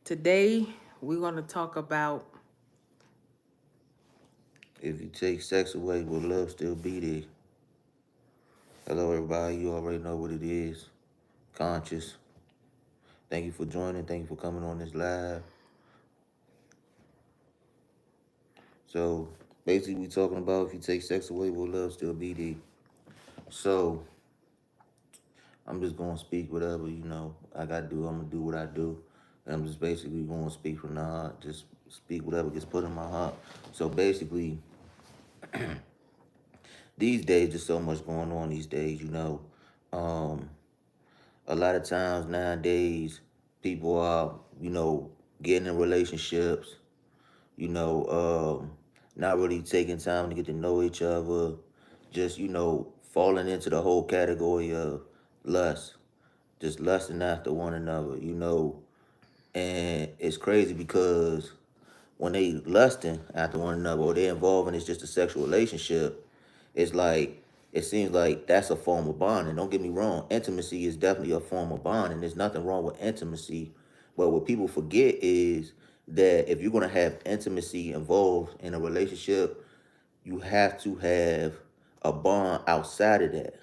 Today, we're going to talk about If you take sex away, will love still be there? Hello, everybody. You already know what it is. Conscious. Thank you for joining. Thank you for coming on this live. So, basically, we talking about if you take sex away, will love still be there? So, I'm just gonna speak whatever I gotta do. I'm gonna do what I do. And I'm just basically gonna speak from the heart. Just speak whatever gets put in my heart. So basically, these days there's so much going on these days. Um, a lot of times nowadays people are getting in relationships, you know not really taking time to get to know each other, just falling into the whole category of lust, just lusting after one another, and it's crazy because when they lusting after one another or they're involved in it's just a sexual relationship, it's like it seems like that's a form of bonding. Don't get me wrong, intimacy is definitely a form of bonding. There's nothing wrong with intimacy. But what people forget is that if you're gonna have intimacy involved in a relationship, you have to have a bond outside of that.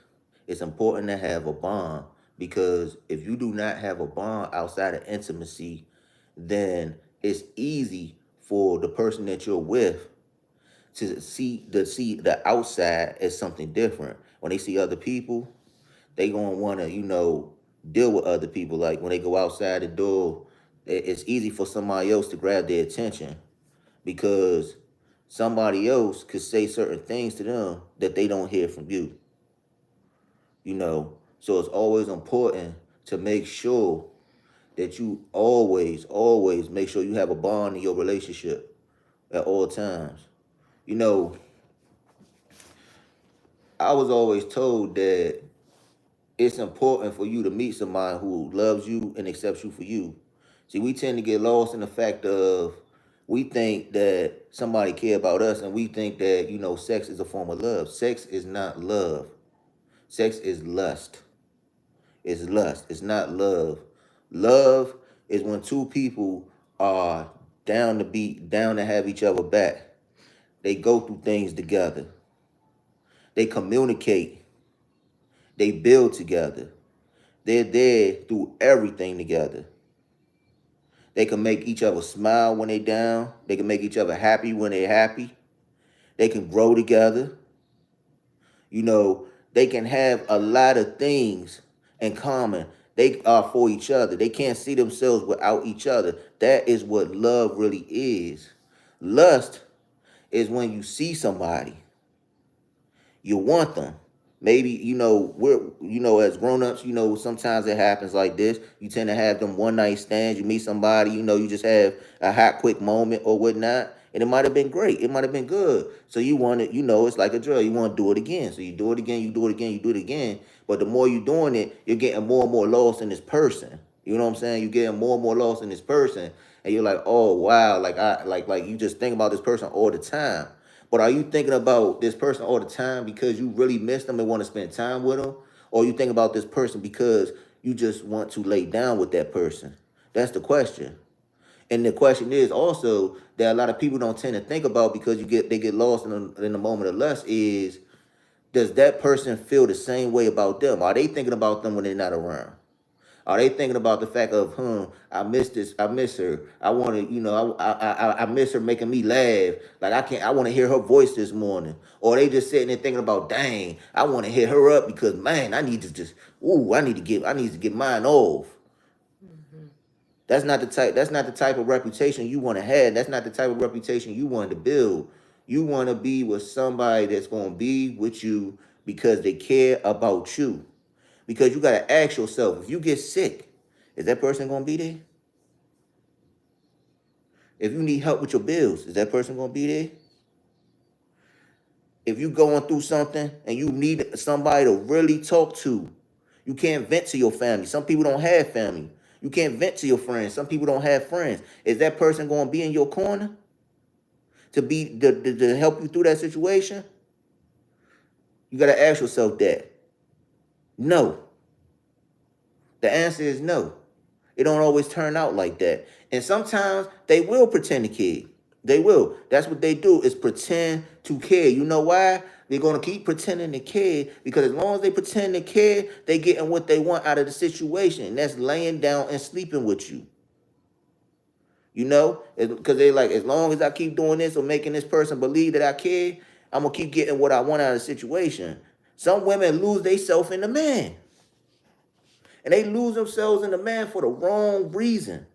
It's important to have a bond because if you do not have a bond outside of intimacy, then it's easy for the person that you're with to see the outside as something different. When they see other people, they gonna wanna deal with other people. Like when they go outside the door, it's easy for somebody else to grab their attention because somebody else could say certain things to them that they don't hear from you. So it's always important to make sure that you always make sure you have a bond in your relationship at all times. You know, I was always told that it's important for you to meet somebody who loves you and accepts you for you. See, we tend to get lost in the fact of we think that somebody care about us and we think that, sex is a form of love. Sex is not love. Sex is lust. It's lust. It's not love. Love is when two people are down to have each other back. They go through things together. They communicate. They build together. They're there through everything together. They can make each other smile when they down. They can make each other happy when they're happy. They can grow together. They can have a lot of things in common. They are for each other. They can't see themselves without each other. That is what love really is. Lust is when you see somebody, you want them. Maybe we're as grown-ups, sometimes it happens like this. You tend to have them one night stands. You meet somebody, you just have a hot quick moment or whatnot, and it might have been great, it might have been good, so you want it, it's like a drug. You want to do it again, so you do it again, you do it again, you do it again. But the more you're doing it, you're getting more and more lost in this person. You know what I'm saying? You're getting more and more lost in this person, and you're like, oh wow, like I like you just think about this person all the time. But are you thinking about this person all the time because you really miss them and want to spend time with them? Or you think about this person because you just want to lay down with that person? That's the question. And the question is also that a lot of people don't tend to think about because they get lost in the moment of lust is, does that person feel the same way about them? Are they thinking about them when they're not around? Are they thinking about the fact of, I miss this, I miss her. I want to, I miss her making me laugh. Like I want to hear her voice this morning. Or they just sitting there thinking about, dang, I want to hit her up because man, I need to get mine off. That's not the type of reputation you want to have. That's not the type of reputation you want to build. You want to be with somebody that's going to be with you because they care about you. Because you got to ask yourself, if you get sick, is that person going to be there? If you need help with your bills, is that person going to be there? If you going through something and you need somebody to really talk to, you can't vent to your family. Some people don't have family. You can't vent to your friends. Some people don't have friends. Is that person going to be in your corner to help you through that situation? You got to ask yourself that. No. The answer is no. It don't always turn out like that. And sometimes they will pretend to care. They will. That's what they do, is pretend to care. You know why? They're gonna keep pretending to care because as long as they pretend to care, they getting what they want out of the situation. And that's laying down and sleeping with you. You know? Because they like, as long as I keep doing this or making this person believe that I care, I'm gonna keep getting what I want out of the situation. Some women lose themselves in the man. And they lose themselves in the man for the wrong reason.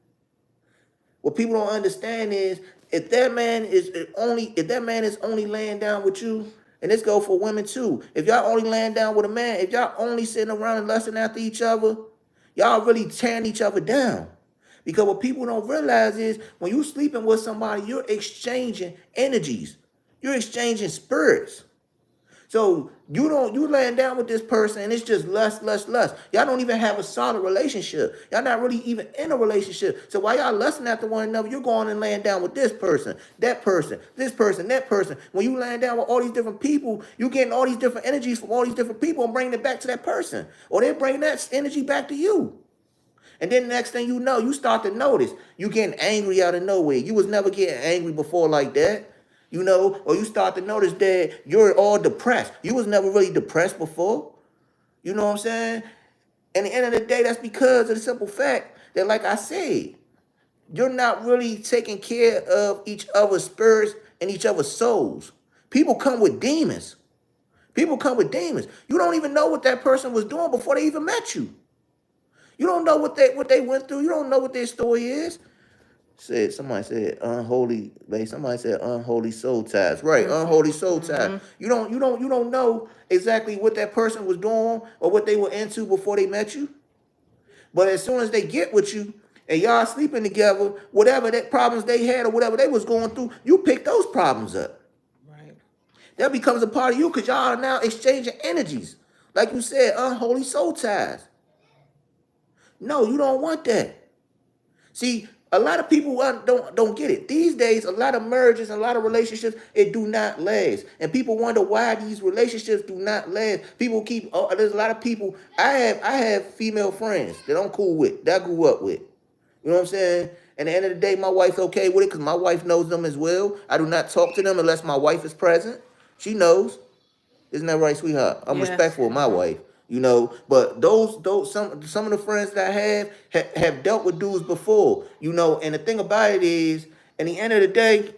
What people don't understand is if that man is only laying down with you, and this go for women too. If y'all only laying down with a man, if y'all only sitting around and lusting after each other, y'all really tearing each other down. Because what people don't realize is when you sleeping with somebody, you're exchanging energies. You're exchanging spirits. So you laying down with this person and it's just lust, lust, lust. Y'all don't even have a solid relationship. Y'all not really even in a relationship. So while y'all lusting after one another, you're going and laying down with this person, that person, this person, that person. When you laying down with all these different people, you getting all these different energies from all these different people and bringing it back to that person. Or they're bringing that energy back to you. And then the next thing you know, you start to notice you getting angry out of nowhere. You was never getting angry before like that. You know, or you start to notice that you're all depressed. You was never really depressed before. You know what I'm saying? And at the end of the day, that's because of the simple fact that, like I said, you're not really taking care of each other's spirits and each other's souls. People come with demons. People come with demons. You don't even know what that person was doing before they even met you. You don't know what they went through. You don't know what their story is. Somebody said unholy, somebody said unholy soul ties. Right, unholy soul ties. You don't know exactly what that person was doing or what they were into before they met you. But as soon as they get with you and y'all sleeping together, whatever that problems they had or whatever they was going through, you pick those problems up. right. That becomes a part of you because y'all are now exchanging energies. Like you said, unholy soul ties. No, you don't want that. See, a lot of people don't get it. These days, a lot of marriages and a lot of relationships, it do not last. And people wonder why these relationships do not last. People keep, there's a lot of people, I have female friends that I'm cool with, that I grew up with. You know what I'm saying? And at the end of the day, my wife's okay with it because my wife knows them as well. I do not talk to them unless my wife is present. She knows. Isn't that right, sweetheart? I'm Yes. respectful of my wife, you know. But some of the friends that I have dealt with dudes before, you know. And the thing about it is, at the end of the day,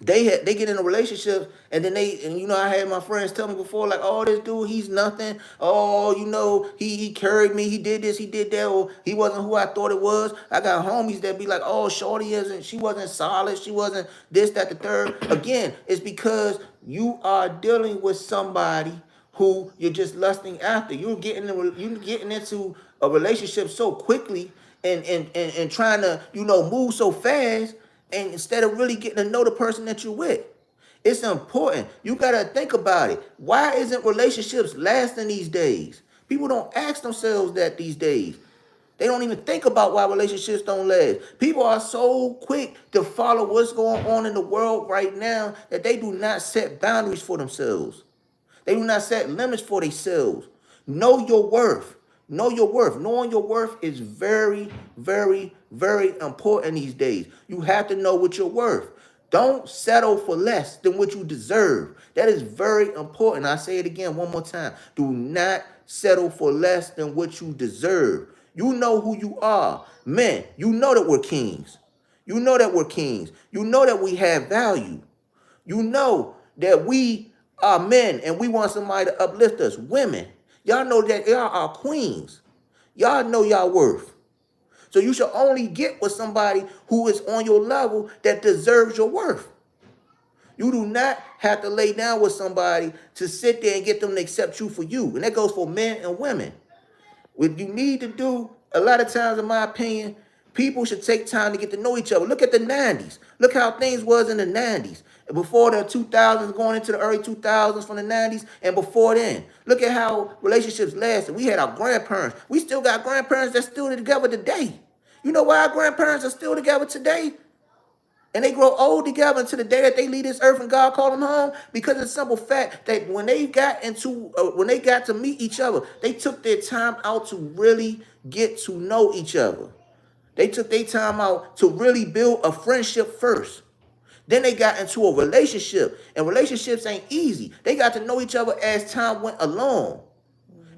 they get in a relationship and then you know, I had my friends tell me before, like, oh, this dude, he's nothing. Oh, you know, he carried me, he did this, he did that, or he wasn't who I thought it was. I got homies that be like, oh, shorty she wasn't solid, she wasn't this, that, the third. Again, it's because you are dealing with somebody who you're just lusting after. You're getting into a relationship so quickly and trying to, you know, move so fast, and instead of really getting to know the person that you're with. It's important. You gotta think about it. Why isn't relationships lasting these days? People don't ask themselves that these days. They don't even think about why relationships don't last. People are so quick to follow what's going on in the world right now that they do not set boundaries for themselves. They do not set limits for themselves. Know your worth. Know your worth. Knowing your worth is very, very, very important these days. You have to know what you're worth. Don't settle for less than what you deserve. That is very important. I say it again one more time. Do not settle for less than what you deserve. You know who you are. Men, you know that we're kings. You know that we're kings. You know that we have value. You know that we are men and we want somebody to uplift us. Women, y'all know that y'all are queens. Y'all know y'all worth. So you should only get with somebody who is on your level that deserves your worth. You do not have to lay down with somebody to sit there and get them to accept you for you. And that goes for men and women. What you need to do, a lot of times, in my opinion, people should take time to get to know each other. Look at the 90s. Look how things was in the 90s. Before the 2000s, going into the early 2000s from the 90s, and before then. Look at how relationships lasted. We had our grandparents. We still got grandparents that's still together today. You know why our grandparents are still together today? And they grow old together until the day that they leave this earth and God called them home, because of the simple fact that when they got to meet each other, they took their time out to really get to know each other. They took their time out to really build a friendship first. Then they got into a relationship, and relationships ain't easy. They got to know each other as time went along.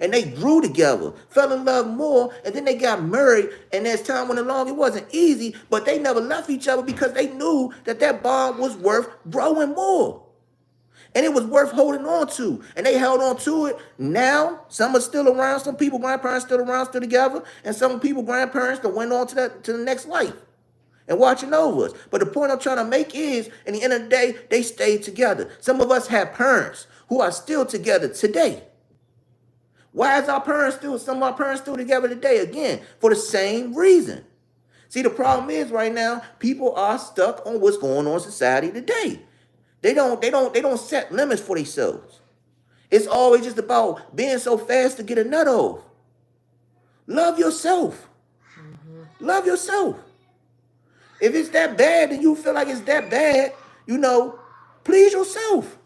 And they grew together, fell in love more, and then they got married. And as time went along, it wasn't easy, but they never left each other because they knew that that bond was worth growing more. And it was worth holding on to. And they held on to it. Now, some are still around. Some people, grandparents still around, still together. And some people, grandparents that went on to the next life and watching over us. But the point I'm trying to make is, in the end of the day, they stayed together. Some of us have parents who are still together today. Why is some of our parents still together today? Again, for the same reason. See, the problem is right now, people are stuck on what's going on in society today. They don't set limits for themselves. It's always just about being so fast to get a nut off. Love yourself. Love yourself. If it's that bad and you feel like it's that bad, please yourself.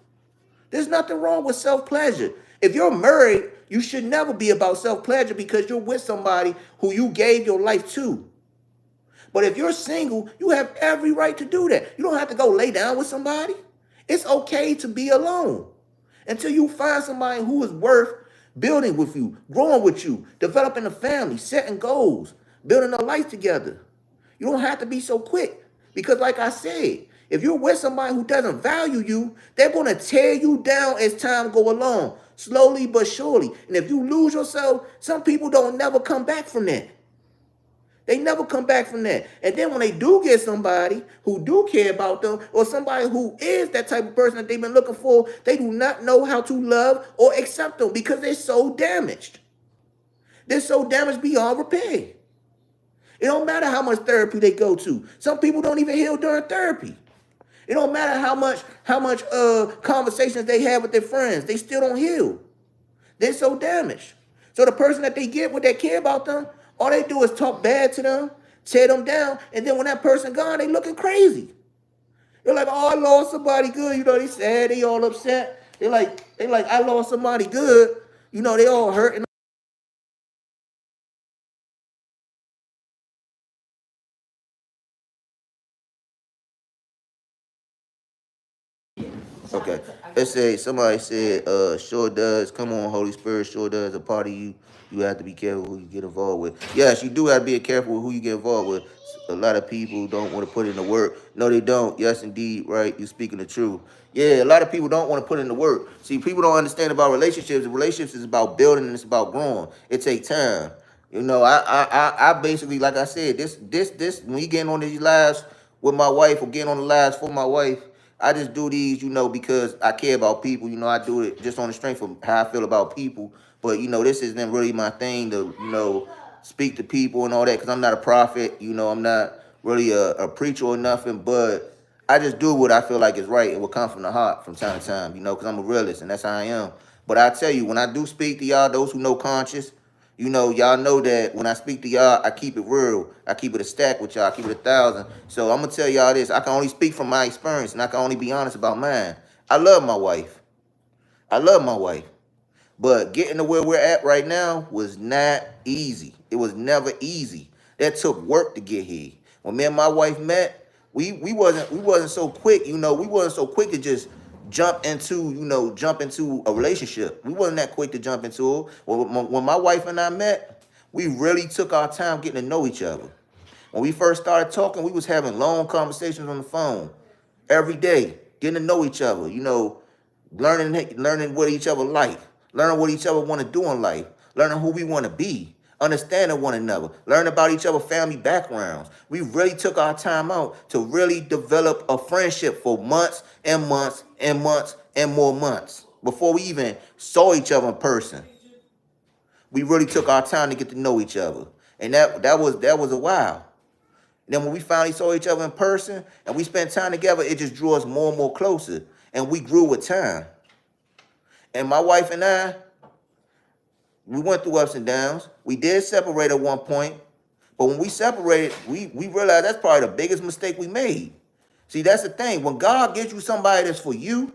There's nothing wrong with self-pleasure. If you're married, you should never be about self-pleasure because you're with somebody who you gave your life to. But if you're single, you have every right to do that. You don't have to go lay down with somebody. It's okay to be alone until you find somebody who is worth building with you, growing with you, developing a family, setting goals, building a life together. You don't have to be so quick because like I said, if you're with somebody who doesn't value you, they're going to tear you down as time go along, slowly but surely. And if you lose yourself, some people don't never come back from that. They never come back from that. And then when they do get somebody who do care about them or somebody who is that type of person that they've been looking for, they do not know how to love or accept them because they're so damaged. They're so damaged beyond repair. It don't matter how much therapy they go to. Some people don't even heal during therapy. It don't matter how much conversations they have with their friends. They still don't heal. They're so damaged. So the person that they get with that care about them, all they do is talk bad to them, tear them down, and then when that person gone, they looking crazy. They're like, oh, I lost somebody good. They sad, they all upset. They like, I lost somebody good. They all hurting. Okay. Somebody said, sure does. Come on, Holy Spirit, sure does. A part of you. You have to be careful who you get involved with. Yes, you do have to be careful with who you get involved with. A lot of people don't want to put in the work. No, they don't. Yes, indeed, right? You're speaking the truth. Yeah, a lot of people don't want to put in the work. See, people don't understand about relationships. Relationships is about building and it's about growing. It takes time. I basically, like I said, this when you getting on these lives with my wife or getting on the lives for my wife, I just do these, because I care about people. I do it just on the strength of how I feel about people. But, this isn't really my thing to, speak to people and all that because I'm not a prophet. I'm not really a preacher or nothing. But I just do what I feel like is right and what comes from the heart from time to time, because I'm a realist and that's how I am. But I tell you, when I do speak to y'all, those who know conscious, y'all know that when I speak to y'all, I keep it real. I keep it a stack with y'all. I keep it 1,000. So I'm going to tell y'all this. I can only speak from my experience, and I can only be honest about mine. I love my wife. I love my wife. But getting to where we're at right now was not easy. It was never easy. That took work to get here. When me and my wife met, we wasn't so quick, we wasn't so quick to just jump into a relationship. We wasn't that quick to jump into it. When my wife and I met, we really took our time getting to know each other. When we first started talking, we was having long conversations on the phone every day, getting to know each other, learning what each other like, learning what each other want to do in life, learning who we want to be, understanding one another, learning about each other's family backgrounds. We really took our time out to really develop a friendship for months and months and months and more months before we even saw each other in person. We really took our time to get to know each other. And that was a while. And then when we finally saw each other in person and we spent time together, it just drew us more and more closer. And we grew with time. And my wife and I, we went through ups and downs. We did separate at one point. But when we separated, we realized that's probably the biggest mistake we made. See, that's the thing. When God gives you somebody that's for you,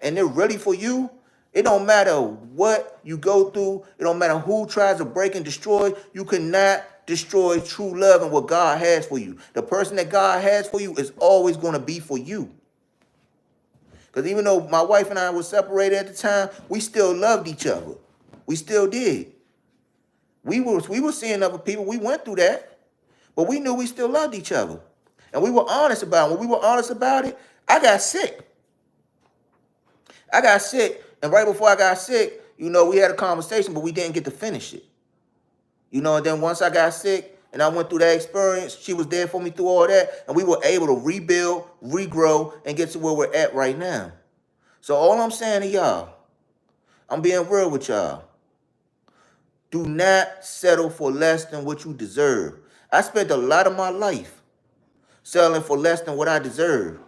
and they're really for you, it don't matter what you go through. It don't matter who tries to break and destroy. You cannot destroys true love and what God has for you. The person that God has for you is always going to be for you. Because even though my wife and I were separated at the time, we still loved each other. We still did. We were seeing other people. We went through that. But we knew we still loved each other. And we were honest about it. When we were honest about it, I got sick. I got sick. And right before I got sick, we had a conversation, but we didn't get to finish it. And then once I got sick and I went through that experience, she was there for me through all that. And we were able to rebuild, regrow, and get to where we're at right now. So all I'm saying to y'all, I'm being real with y'all. Do not settle for less than what you deserve. I spent a lot of my life settling for less than what I deserve.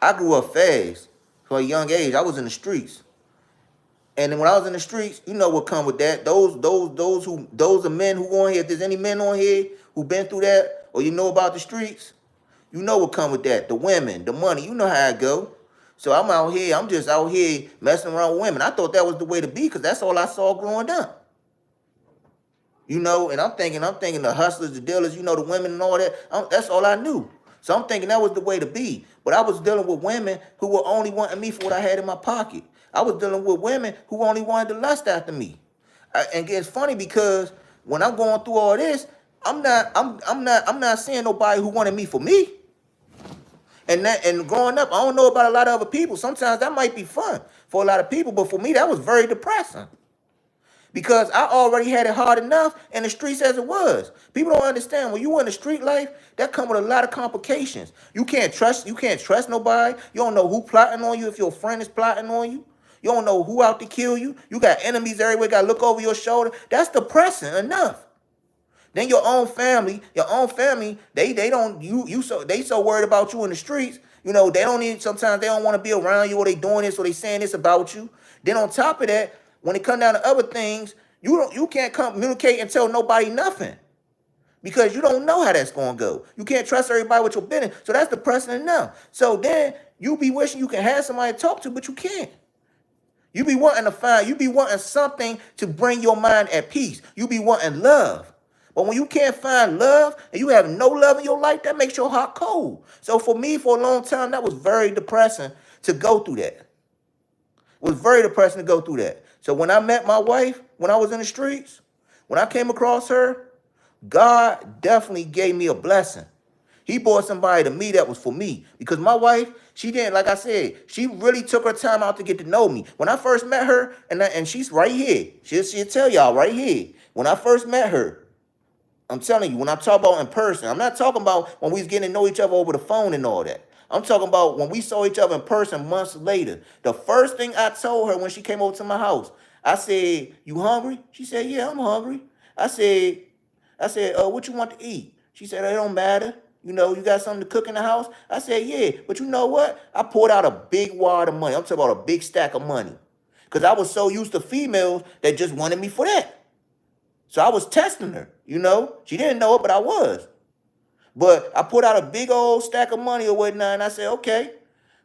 I grew up fast from a young age. I was in the streets. And then when I was in the streets, you know what come with that. Those are men who on here. If there's any men on here who been through that, or about the streets, you know what come with that. The women, the money, you know how it go. So I'm just out here messing around with women. I thought that was the way to be because that's all I saw growing up. And I'm thinking the hustlers, the dealers, the women and all that, that's all I knew. So I'm thinking that was the way to be. But I was dealing with women who were only wanting me for what I had in my pocket. I was dealing with women who only wanted to lust after me. And it's funny because when I'm going through all this, I'm not seeing nobody who wanted me for me. And growing up, I don't know about a lot of other people. Sometimes that might be fun for a lot of people, but for me, that was very depressing. Because I already had it hard enough in the streets as it was. People don't understand when you in the street life, that come with a lot of complications. You can't trust nobody. You don't know who plotting on you if your friend is plotting on you. You don't know who out to kill you. You got enemies everywhere, got to look over your shoulder. That's depressing enough. Then your own family, they so worried about you in the streets. Sometimes they don't want to be around you or they doing this or they saying this about you. Then on top of that, when it comes down to other things, you can't communicate and tell nobody nothing because you don't know how that's going to go. You can't trust everybody with your business. So that's depressing enough. So then you be wishing you can have somebody to talk to, but you can't. You be wanting something to bring your mind at peace. You be wanting love. But when you can't find love and you have no love in your life, that makes your heart cold. So for me, for a long time, that was very depressing to go through that. It was very depressing to go through that. So when I met my wife, when I was in the streets, when I came across her, God definitely gave me a blessing. He brought somebody to me that was for me. Because my wife, she didn't, like I said, she really took her time out to get to know me. When I first met her, and she's right here. She'll tell y'all right here. When I first met her, I'm telling you, when I talk about in person, I'm not talking about when we was getting to know each other over the phone and all that. I'm talking about when we saw each other in person months later. The first thing I told her when she came over to my house, I said, "You hungry?" She said, "Yeah, I'm hungry." I said, "What you want to eat?" She said, "It don't matter. You got something to cook in the house?" I said, "Yeah, but you know what?" I poured out a big wad of money. I'm talking about a big stack of money. Because I was so used to females that just wanted me for that. So I was testing her, She didn't know it, but I was. But I put out a big old stack of money or whatnot, and I said, "Okay,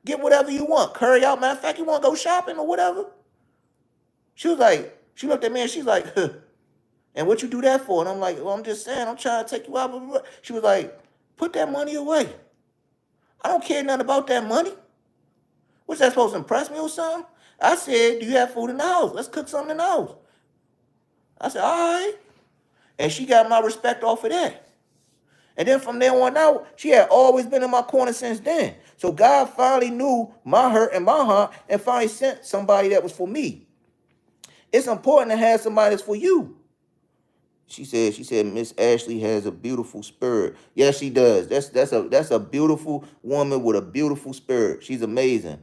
get whatever you want. Curry out. Matter of fact, you want to go shopping or whatever?" She looked at me and she's like, "Huh. And what you do that for?" And I'm like, "Well, I'm just saying, I'm trying to take you out." Blah, blah, blah. She was like, "Put that money away. I don't care nothing about that money. What's that supposed to impress me or something?" I said, "Do you have food in the house? Let's cook something in the house." I said, "All right." And she got my respect off of that. And then from there on out, she had always been in my corner since then. So God finally knew my hurt and my heart and finally sent somebody that was for me. It's important to have somebody that's for you. She said, "Miss Ashley has a beautiful spirit." Yes, she does. That's a beautiful woman with a beautiful spirit. She's amazing.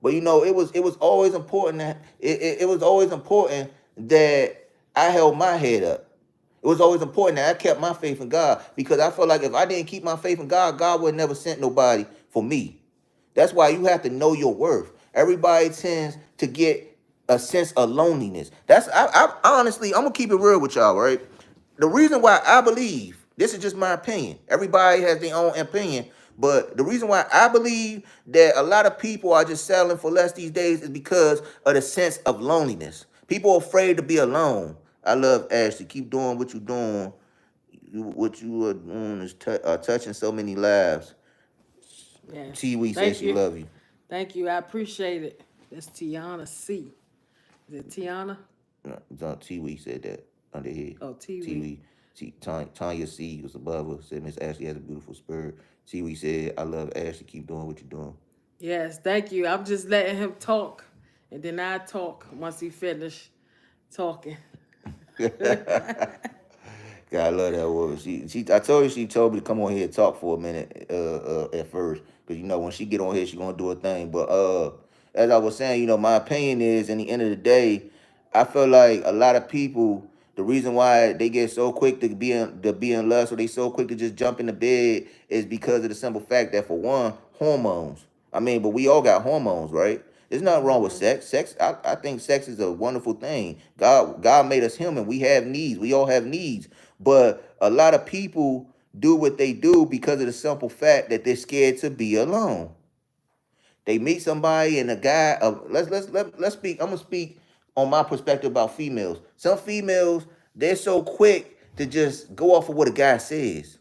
But it was always important that it was always important that I held my head up. It was always important that I kept my faith in God because I felt like if I didn't keep my faith in God, God would never sent nobody for me. That's why you have to know your worth. Everybody tends to get a sense of loneliness. I honestly, I'm gonna keep it real with y'all, right? The reason why I believe, this is just my opinion. Everybody has their own opinion, but the reason why I believe that a lot of people are just settling for less these days is because of the sense of loneliness. People are afraid to be alone. I love Ashley. Keep doing what you're doing. what you are doing is touching so many lives. Yes. T-Wee says Thank she you. love you. Thank you. I appreciate it. That's Tiana C. Is it Tiana? No, T-Wee said that under here. Oh, TV. T-Wee. Tanya C was above her. Said Miss Ashley has a beautiful spirit. T-Wee said, I love Ashley. Keep doing what you're doing. Yes, thank you. I'm just letting him talk, and then I talk once he finish talking. God, I love that woman. I told her she told me to come on here and talk for a minute at first, because when she get on here, she gonna do her thing. But as I was saying, my opinion is, in the end of the day, I feel like a lot of people, the reason why they get so quick to be in lust, or they so quick to just jump into bed, is because of the simple fact that, for one, hormones. I mean, but we all got hormones, right? There's nothing wrong with sex. I think sex is a wonderful thing. God made us human. We have needs. We all have needs. But a lot of people do what they do because of the simple fact that they're scared to be alone. They meet somebody, and a guy. Let's speak. I'm gonna speak on my perspective about females. Some females, they're so quick to just go off of what a guy says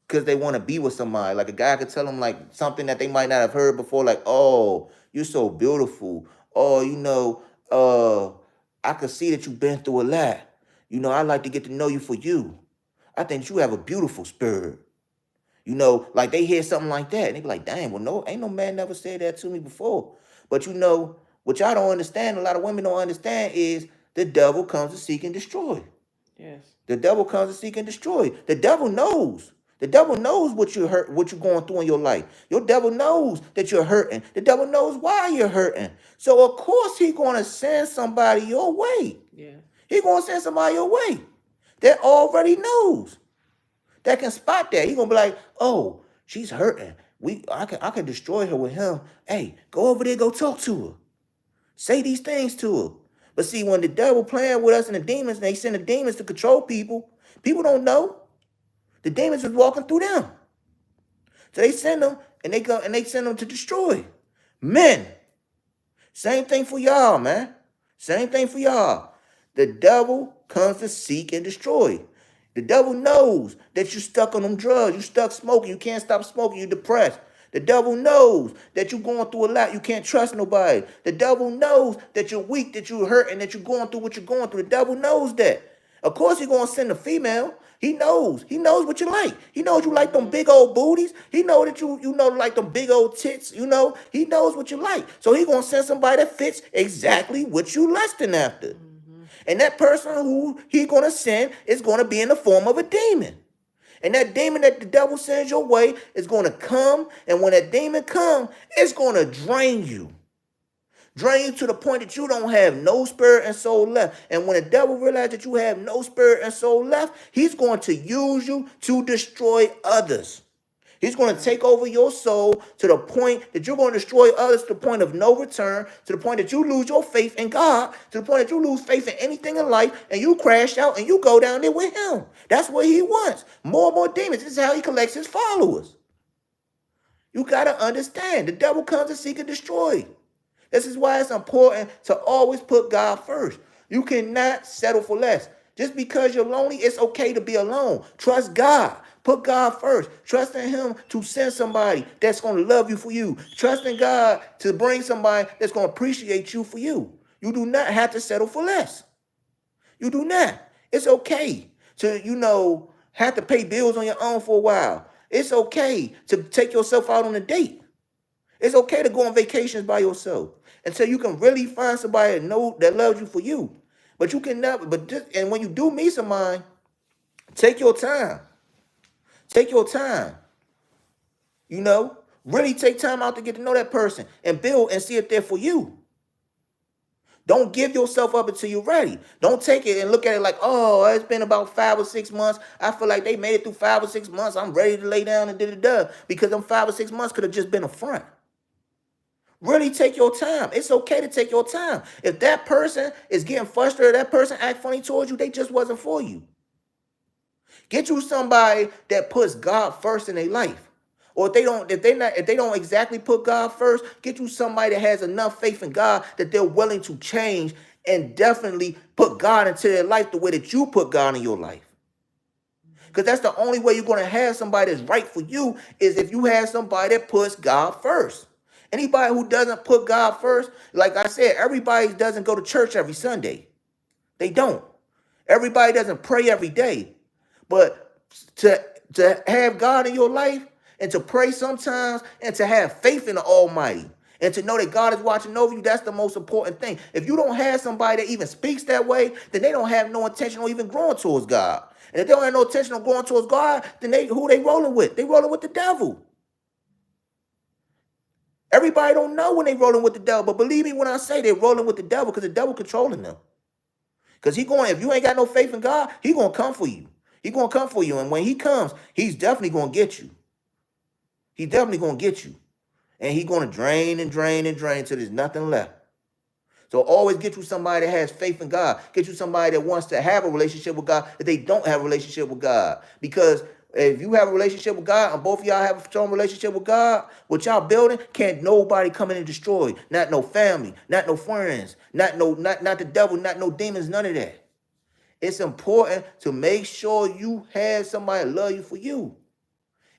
because they want to be with somebody. Like, a guy could tell them like something that they might not have heard before, like, "Oh, you're so beautiful. Oh, I could see that you've been through a lot. I like to get to know you for you. I think you have a beautiful spirit." Like, they hear something like that, and they be like, "Dang, well, no, ain't no man never said that to me before." But what y'all don't understand, a lot of women don't understand, is the devil comes to seek and destroy. Yes. The devil comes to seek and destroy. The devil knows. The devil knows what you're going through in your life. Your devil knows that you're hurting. The devil knows why you're hurting. So of course he's gonna send somebody your way. Yeah. He's gonna send somebody your way that already knows, that can spot that. He's gonna be like, "Oh, she's hurting. I can destroy her with him. Hey, go over there, go talk to her. Say these things to her." But see, when the devil playing with us and the demons, they send the demons to control people. People don't know. The demons is walking through them. So they send them, and they go and they send them to destroy men. Same thing for y'all, man. Same thing for y'all. The devil comes to seek and destroy. The devil knows that you're stuck on them drugs. You stuck smoking. You can't stop smoking. You're depressed. The devil knows that you're going through a lot. You can't trust nobody. The devil knows that you're weak, that you're hurt, and that you're going through what you're going through. The devil knows that. Of course, he's going to send a female. He knows. He knows what you like. He knows you like them big old booties. He knows that you like them big old tits. He knows what you like. So he's going to send somebody that fits exactly what you lusting after. And that person who he's going to send is going to be in the form of a demon. And that demon that the devil sends your way is going to come. And when that demon comes, it's going to drain you. Drain you to the point that you don't have no spirit and soul left. And when the devil realizes that you have no spirit and soul left, he's going to use you to destroy others. He's going to take over your soul to the point that you're going to destroy others, to the point of no return, to the point that you lose your faith in God, to the point that you lose faith in anything in life, and you crash out and you go down there with him. That's what he wants. More and more demons. This is how he collects his followers. You got to understand, the devil comes to seek and destroy. This is why it's important to always put God first. You cannot settle for less. Just because you're lonely, it's okay to be alone. Trust God. Put God first. Trust in him to send somebody that's going to love you for you. Trust in God to bring somebody that's going to appreciate you for you. You do not have to settle for less. You do not. It's okay to, have to pay bills on your own for a while. It's okay to take yourself out on a date. It's okay to go on vacations by yourself until you can really find somebody that loves you for you. But you can never, and when you do meet somebody, take your time. Take your time. Really take time out to get to know that person and build and see if they're for you. Don't give yourself up until you're ready. Don't take it and look at it like, "Oh, it's been about 5 or 6 months. I feel like they made it through 5 or 6 months. I'm ready to lay down and da-da-da." Because them 5 or 6 months could have just been a front. Really take your time. It's okay to take your time. If that person is getting frustrated, that person act funny towards you, they just wasn't for you. Get you somebody that puts God first in their life. Or if they don't exactly put God first, get you somebody that has enough faith in God that they're willing to change and definitely put God into their life the way that you put God in your life. Because that's the only way you're going to have somebody that's right for you is if you have somebody that puts God first. Anybody who doesn't put God first, like I said, everybody doesn't go to church every Sunday. They don't. Everybody doesn't pray every day. But to have God in your life and to pray sometimes and to have faith in the Almighty and to know that God is watching over you, that's the most important thing. If you don't have somebody that even speaks that way, then they don't have no intention of even growing towards God. And if they don't have no intention of growing towards God, then who they rolling with? They rolling with the devil. Everybody don't know when they rolling with the devil, but believe me when I say they're rolling with the devil because the devil controlling them. Because if you ain't got no faith in God, he gonna come for you. He gonna come for you. And when he comes, he's definitely gonna get you. He's definitely gonna get you. And he's gonna drain and drain and drain till there's nothing left. So always get you somebody that has faith in God. Get you somebody that wants to have a relationship with God if they don't have a relationship with God. Because if you have a relationship with God and both of y'all have a strong relationship with God, what y'all building, can't nobody come in and destroy. Not no family, not no friends, not the devil, not no demons, none of that. It's important to make sure you have somebody love you for you.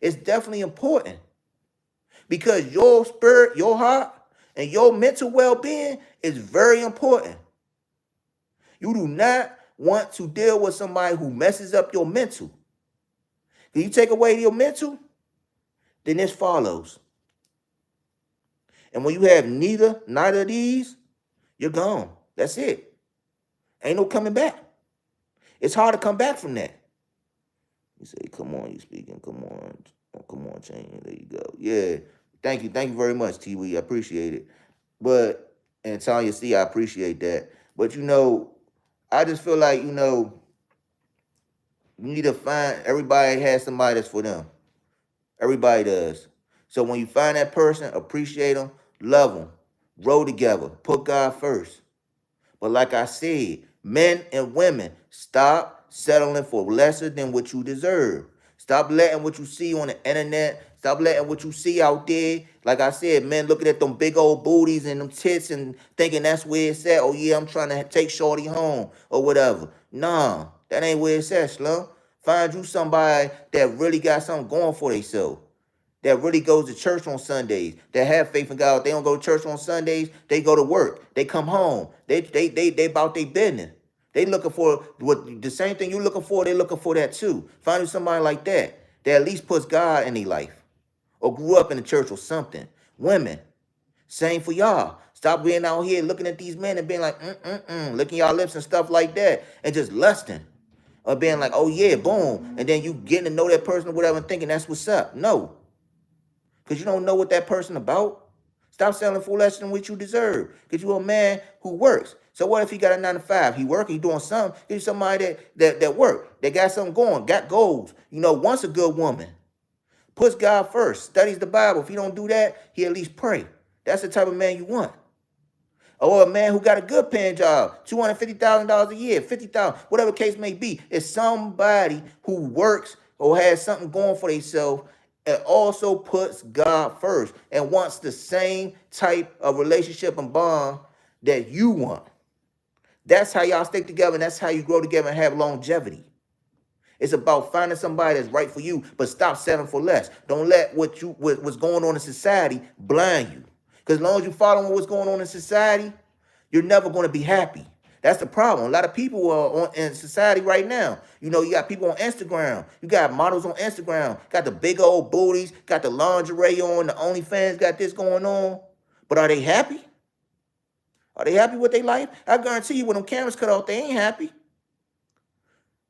It's definitely important. Because your spirit, your heart, and your mental well-being is very important. You do not want to deal with somebody who messes up your mental. If you take away your mental, then this follows. And when you have neither of these, you're gone. That's it. Ain't no coming back. It's hard to come back from that. You say, come on, you speaking. Come on, change. There you go. Yeah. Thank you very much, T-Wee. I appreciate it. But, and Tanya C, I appreciate that. But, I just feel like, you need to find, everybody has somebody that's for them. Everybody does. So when you find that person, appreciate them, love them, grow together, put God first. But like I said, men and women, stop settling for lesser than what you deserve. Stop letting what you see on the internet, stop letting what you see out there. Like I said, men looking at them big old booties and them tits and thinking that's where it's at. Oh yeah, I'm trying to take shorty home or whatever. Nah, that ain't where it's at, Slum. Find you somebody that really got something going for themselves. That really goes to church on Sundays, that have faith in God. They don't go to church on Sundays, they go to work. They come home. They about their business. They looking for what the same thing you looking for, they looking for that too. Find you somebody like that at least puts God in their life. Or grew up in the church or something. Women, same for y'all. Stop being out here looking at these men and being like, licking y'all lips and stuff like that, and just lusting. Or being like, oh yeah, boom. And then you getting to know that person or whatever and thinking that's what's up. No. Because you don't know what that person about. Stop selling for less than what you deserve. Because you're a man who works. So what if he got a 9 to 5? He working, he doing something. He's somebody that work. That got something going, got goals. Wants a good woman. Puts God first. Studies the Bible. If he don't do that, he at least pray. That's the type of man you want. Or a man who got a good paying job, $250,000 a year, $50,000, whatever case may be. It's somebody who works or has something going for themselves and also puts God first and wants the same type of relationship and bond that you want. That's how y'all stick together, and that's how you grow together and have longevity. It's about finding somebody that's right for you, but stop settling for less. Don't let what's going on in society blind you. Because as long as you follow what's going on in society, you're never going to be happy. That's the problem. A lot of people are in society right now. You got people on Instagram. You got models on Instagram. Got the big old booties. Got the lingerie on. The OnlyFans got this going on. But are they happy? Are they happy with their life? I guarantee you when them cameras cut off, they ain't happy.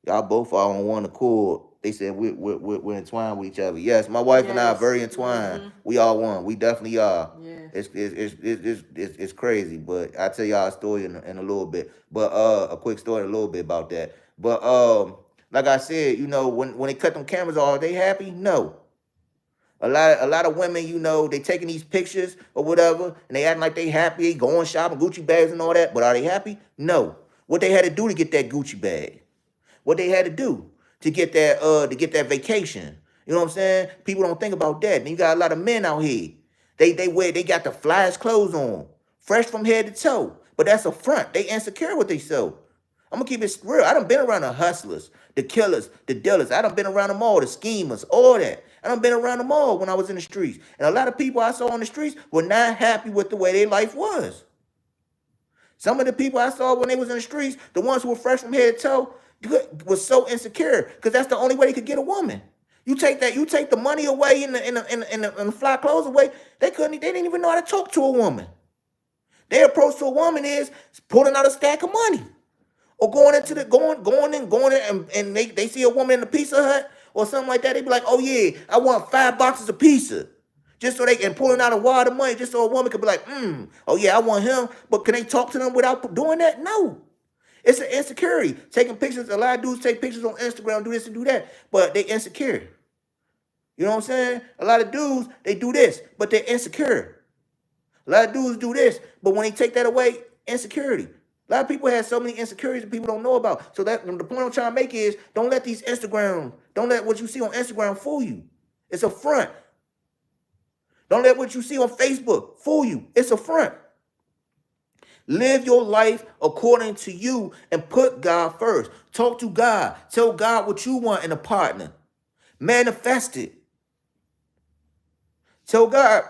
Y'all both are on one accord. They said we're entwined with each other. Yes, my wife and I are very entwined. Mm-hmm. We are one. We definitely are. Yeah. It's crazy, but I'll tell y'all a story in a little bit. But a quick story in a little bit about that. But like I said, when they cut them cameras off, are they happy? No. A lot of women, they taking these pictures or whatever, and they acting like they happy, going shopping, Gucci bags and all that. But are they happy? No. What they had to do to get that Gucci bag? What they had to do to get that vacation? You know what I'm saying? People don't think about that. And you got a lot of men out here. They got the flyest clothes on, fresh from head to toe. But that's a front. They insecure with themselves. I'm gonna keep it real. I done been around the hustlers. the killers, the dealers. I done been around them all, the schemers, all that. I done been around them all when I was in the streets. And a lot of people I saw on the streets were not happy with the way their life was. Some of the people I saw when they was in the streets, the ones who were fresh from head to toe, was so insecure because that's the only way they could get a woman. You take the money away and the fly clothes away. They didn't even know how to talk to a woman. Their approach to a woman is pulling out a stack of money. Or going in and they see a woman in the Pizza Hut or something like that, they be like, oh yeah, I want 5 boxes of pizza. Just so they can pulling out a wad of money, just so a woman could be like, oh yeah, I want him. But can they talk to them without doing that? No. It's an insecurity. Taking pictures, a lot of dudes take pictures on Instagram, do this and do that, but they insecure. You know what I'm saying? A lot of dudes, they do this, but they're insecure. A lot of dudes do this, but when they take that away, insecurity. A lot of people have so many insecurities that people don't know about. So that the point I'm trying to make is don't let what you see on Instagram fool you. It's a front. Don't let what you see on Facebook fool you. It's a front. Live your life according to you and put God first. Talk to God. Tell God what you want in a partner. Manifest it. Tell God,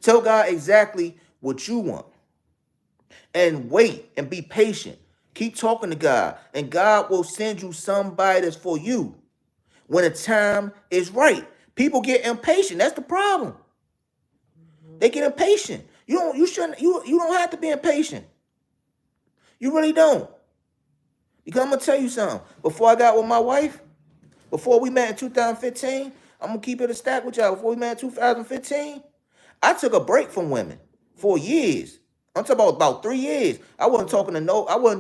tell God exactly what you want. And wait and be patient. Keep talking to God, and God will send you somebody that's for you when the time is right. People get impatient. That's the problem. They get impatient. You don't have to be impatient. You really don't. Because I'm gonna tell you something. Before I got with my wife, before we met in 2015, I'm gonna keep it a stack with y'all. Before we met in 2015, I took a break from women for years. I'm talking about 3 years. I wasn't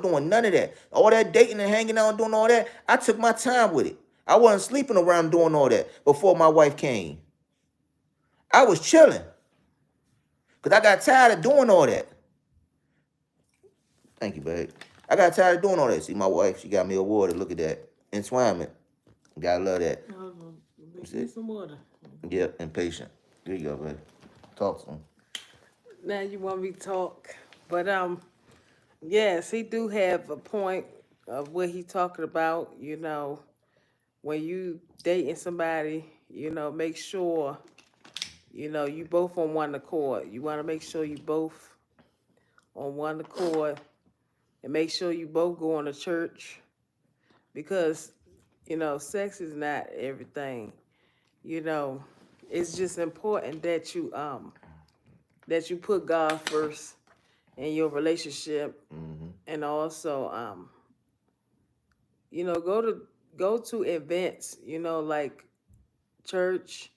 doing none of that. All that dating and hanging out and doing all that, I took my time with it. I wasn't sleeping around doing all that before my wife came. I was chilling. Because I got tired of doing all that. Thank you, babe. I got tired of doing all that. See, my wife, she got me a water. Look at that. Entwinement. Gotta love that. Get some water. Yep, impatient. There you go, babe. Talk to him. Now you want me to talk. But yes, he do have a point of what he talking about, when you dating somebody, make sure, you both on one accord. You want to make sure you both on one accord and make sure you both going to church because, sex is not everything. It's just important that you put God first in your relationship, and also go to events, like church.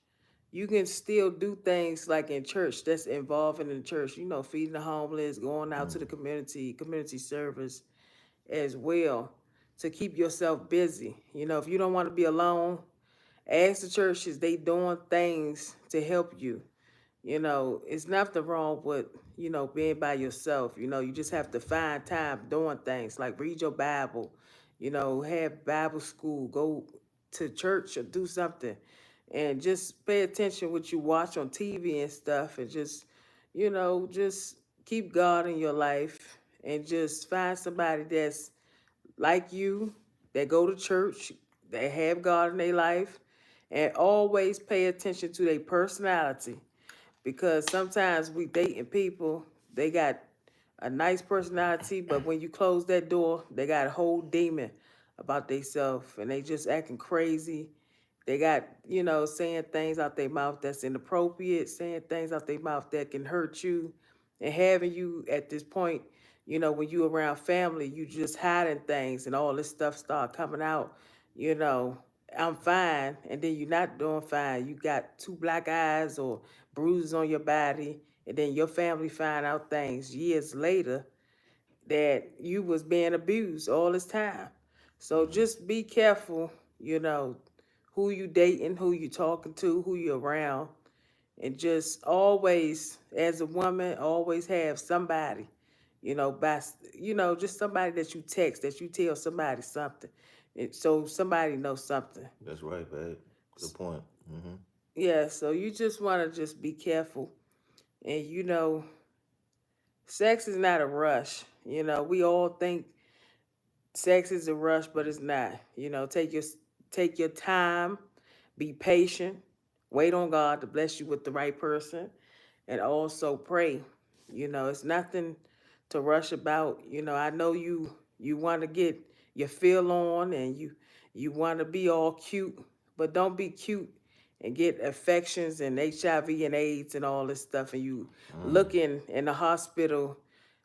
You can still do things like in church that's involving in the church, feeding the homeless, going out to the community service as well to keep yourself busy. If you don't want to be alone, ask the churches, they doing things to help you. It's nothing wrong with, being by yourself. You just have to find time doing things like read your Bible, have Bible school, go to church or do something. And just pay attention what you watch on TV and stuff and just keep God in your life and just find somebody that's like you, that go to church, that have God in their life, and always pay attention to their personality because sometimes we dating people, they got a nice personality, but when you close that door, they got a whole demon about themselves and they just acting crazy. They got, saying things out their mouth that's inappropriate, saying things out their mouth that can hurt you, and having you at this point, when you around family, you just hiding things and all this stuff start coming out, you know, I'm fine, and then you're not doing fine. You got 2 black eyes or bruises on your body, and then your family find out things years later that you was being abused all this time. So just be careful, who you dating, who you talking to, who you around, and just always, as a woman, always have somebody, just somebody that you text, that you tell somebody something, so somebody knows something. That's right, babe. Good point. Yeah, so you just want to just be careful, and sex is not a rush. We all think sex is a rush, but it's not. Take your time, be patient, wait on God to bless you with the right person, and also pray. It's nothing to rush about. I know you want to get your feel on, and you want to be all cute, but don't be cute and get infections and HIV and AIDS and all this stuff, and you looking in the hospital,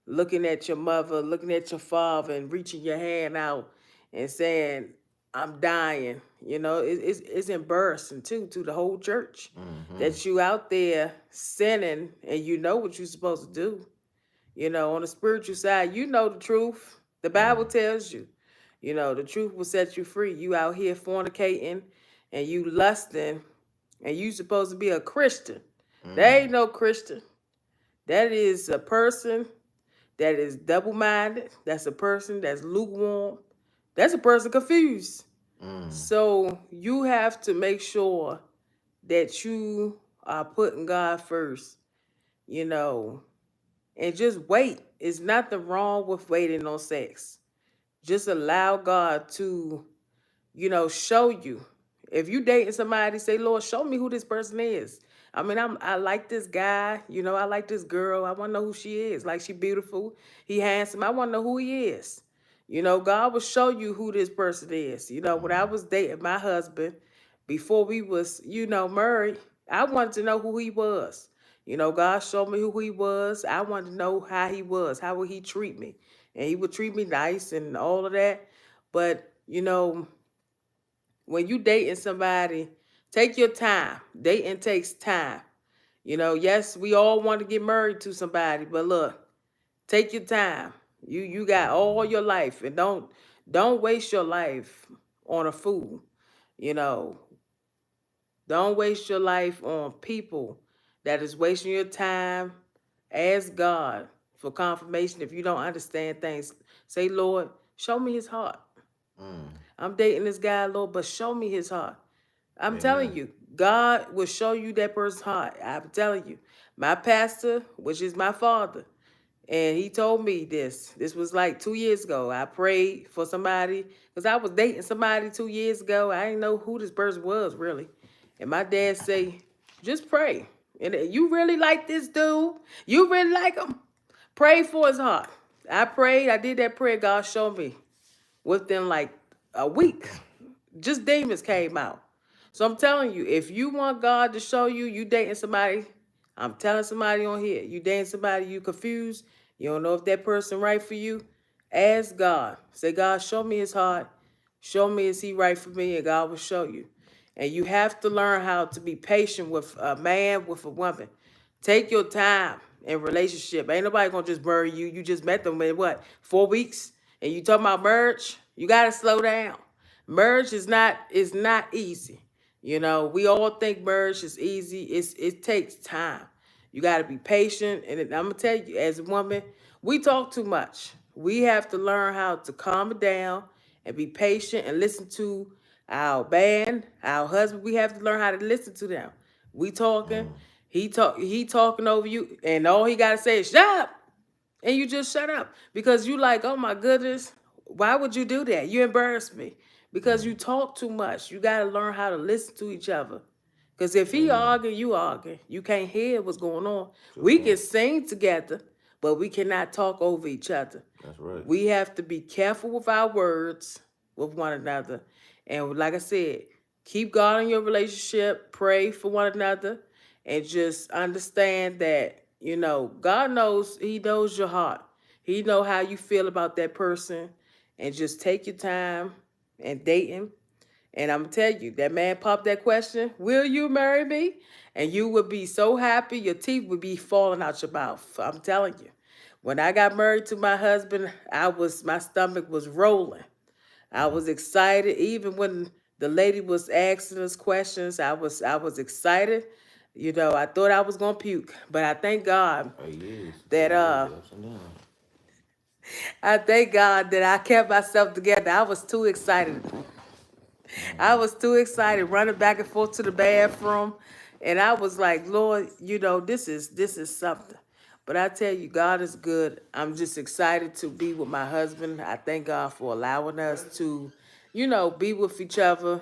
looking at your mother, looking at your father, and reaching your hand out and saying, "I'm dying." It's embarrassing too to the whole church that you out there sinning and you know what you're supposed to do. On the spiritual side, you know the truth. The Bible tells you, the truth will set you free. You out here fornicating and you lusting and you supposed to be a Christian. There ain't no Christian. That is a person that is double-minded. That's a person that's lukewarm. That's a person confused. So you have to make sure that you are putting God first, you know, and just wait. There's nothing wrong with waiting on sex. Just allow God to, show you. If you dating somebody, say, Lord, show me who this person is. I mean, I like this guy, I like this girl. I want to know who she is. Like, she beautiful, he handsome. I want to know who he is. God will show you who this person is. When I was dating my husband, before we was, married, I wanted to know who he was. God showed me who he was. I wanted to know how he was. How would he treat me? And he would treat me nice and all of that. But, when you dating somebody, take your time. Dating takes time. Yes, we all want to get married to somebody, but look, take your time. You got all your life, and don't waste your life on a fool. You know, don't waste your life on people that is wasting your time. Ask God for confirmation if you don't understand things. Say, Lord, show me his heart. I'm dating this guy, Lord, but show me his heart. I'm telling you, God will show you that person's heart. I'm telling you. My pastor, which is my father, and he told me this. This was like 2 years ago. I prayed for somebody because I was dating somebody 2 years ago. I didn't know who this person was really. And my dad say, just pray. And you really like this dude? You really like him? Pray for his heart. I prayed. I did that prayer. God showed me within like a week. Just demons came out. So I'm telling you, if you want God to show you, you dating somebody, I'm telling somebody on here, you dating somebody, you confused, you don't know if that person right for you, ask God. Say, God, show me his heart. Show me is he right for me, and God will show you. And you have to learn how to be patient with a man, with a woman. Take your time in relationship. Ain't nobody gonna just marry you. You just met them in what, 4 weeks? And you talking about marriage? You gotta slow down. Marriage is not easy. We all think marriage is easy. It takes time. You got to be patient, and I'm gonna tell you, as a woman, we talk too much. We have to learn how to calm it down and be patient and listen to our man, our husband. We have to learn how to listen to them. We talking, he talking over you, and all he gotta say is shut up, and you just shut up because you like, oh my goodness, why would you do that? You embarrass me because you talk too much. You got to learn how to listen to each other. Because if he argue, you argue. You can't hear what's going on. We can sing together, but we cannot talk over each other. That's right. We have to be careful with our words with one another. And like I said, keep God in your relationship, pray for one another, and just understand that, God knows, he knows your heart. He know how you feel about that person. And just take your time and date him. And I'm gonna tell you, that man popped that question, will you marry me? And you would be so happy, your teeth would be falling out your mouth. I'm telling you. When I got married to my husband, my stomach was rolling. I was excited. Even when the lady was asking us questions, I was excited. I thought I was gonna puke. But I thank God that I kept myself together. I was too excited. Running back and forth to the bathroom. And I was like, Lord, this is something. But I tell you, God is good. I'm just excited to be with my husband. I thank God for allowing us to, be with each other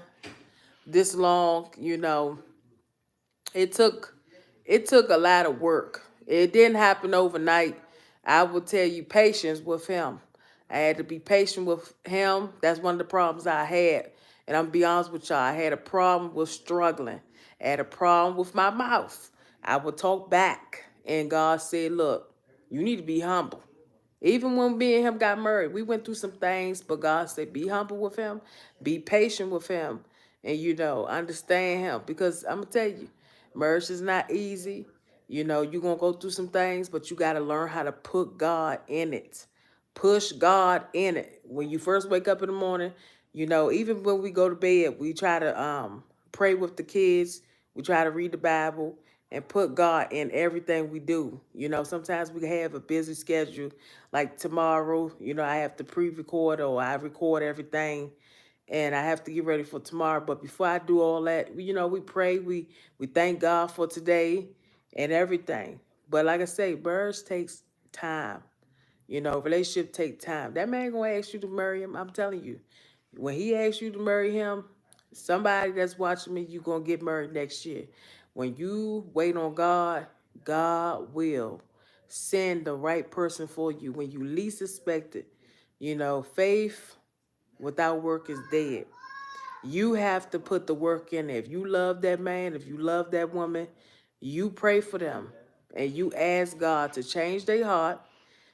this long. It took it took a lot of work. It didn't happen overnight. I will tell you, patience with him. I had to be patient with him. That's one of the problems I had. And I'm gonna be honest with y'all, I had a problem with struggling. I had a problem with my mouth. I would talk back. And God said, look, you need to be humble. Even when me and him got married, we went through some things, but God said, be humble with him, be patient with him, and understand him. Because I'm gonna tell you, marriage is not easy. You're gonna go through some things, but you gotta learn how to put God in it. Push God in it. When you first wake up in the morning, even when we go to bed, we try to pray with the kids, we try to read the Bible and put God in everything we do. Sometimes we have a busy schedule. Like tomorrow, I have to pre-record or I record everything and I have to get ready for tomorrow. But before I do all that, we pray, we thank God for today and everything. But like I say, marriage takes time. Relationship take time. That man gonna ask you to marry him. I'm telling you, when he asks you to marry him, somebody that's watching me, you gonna get married next year. When you wait on God, God will send the right person for you when you least expect it. Faith without work is dead. You have to put the work in there. If you love that man, if you love that woman, you pray for them and you ask God to change their heart,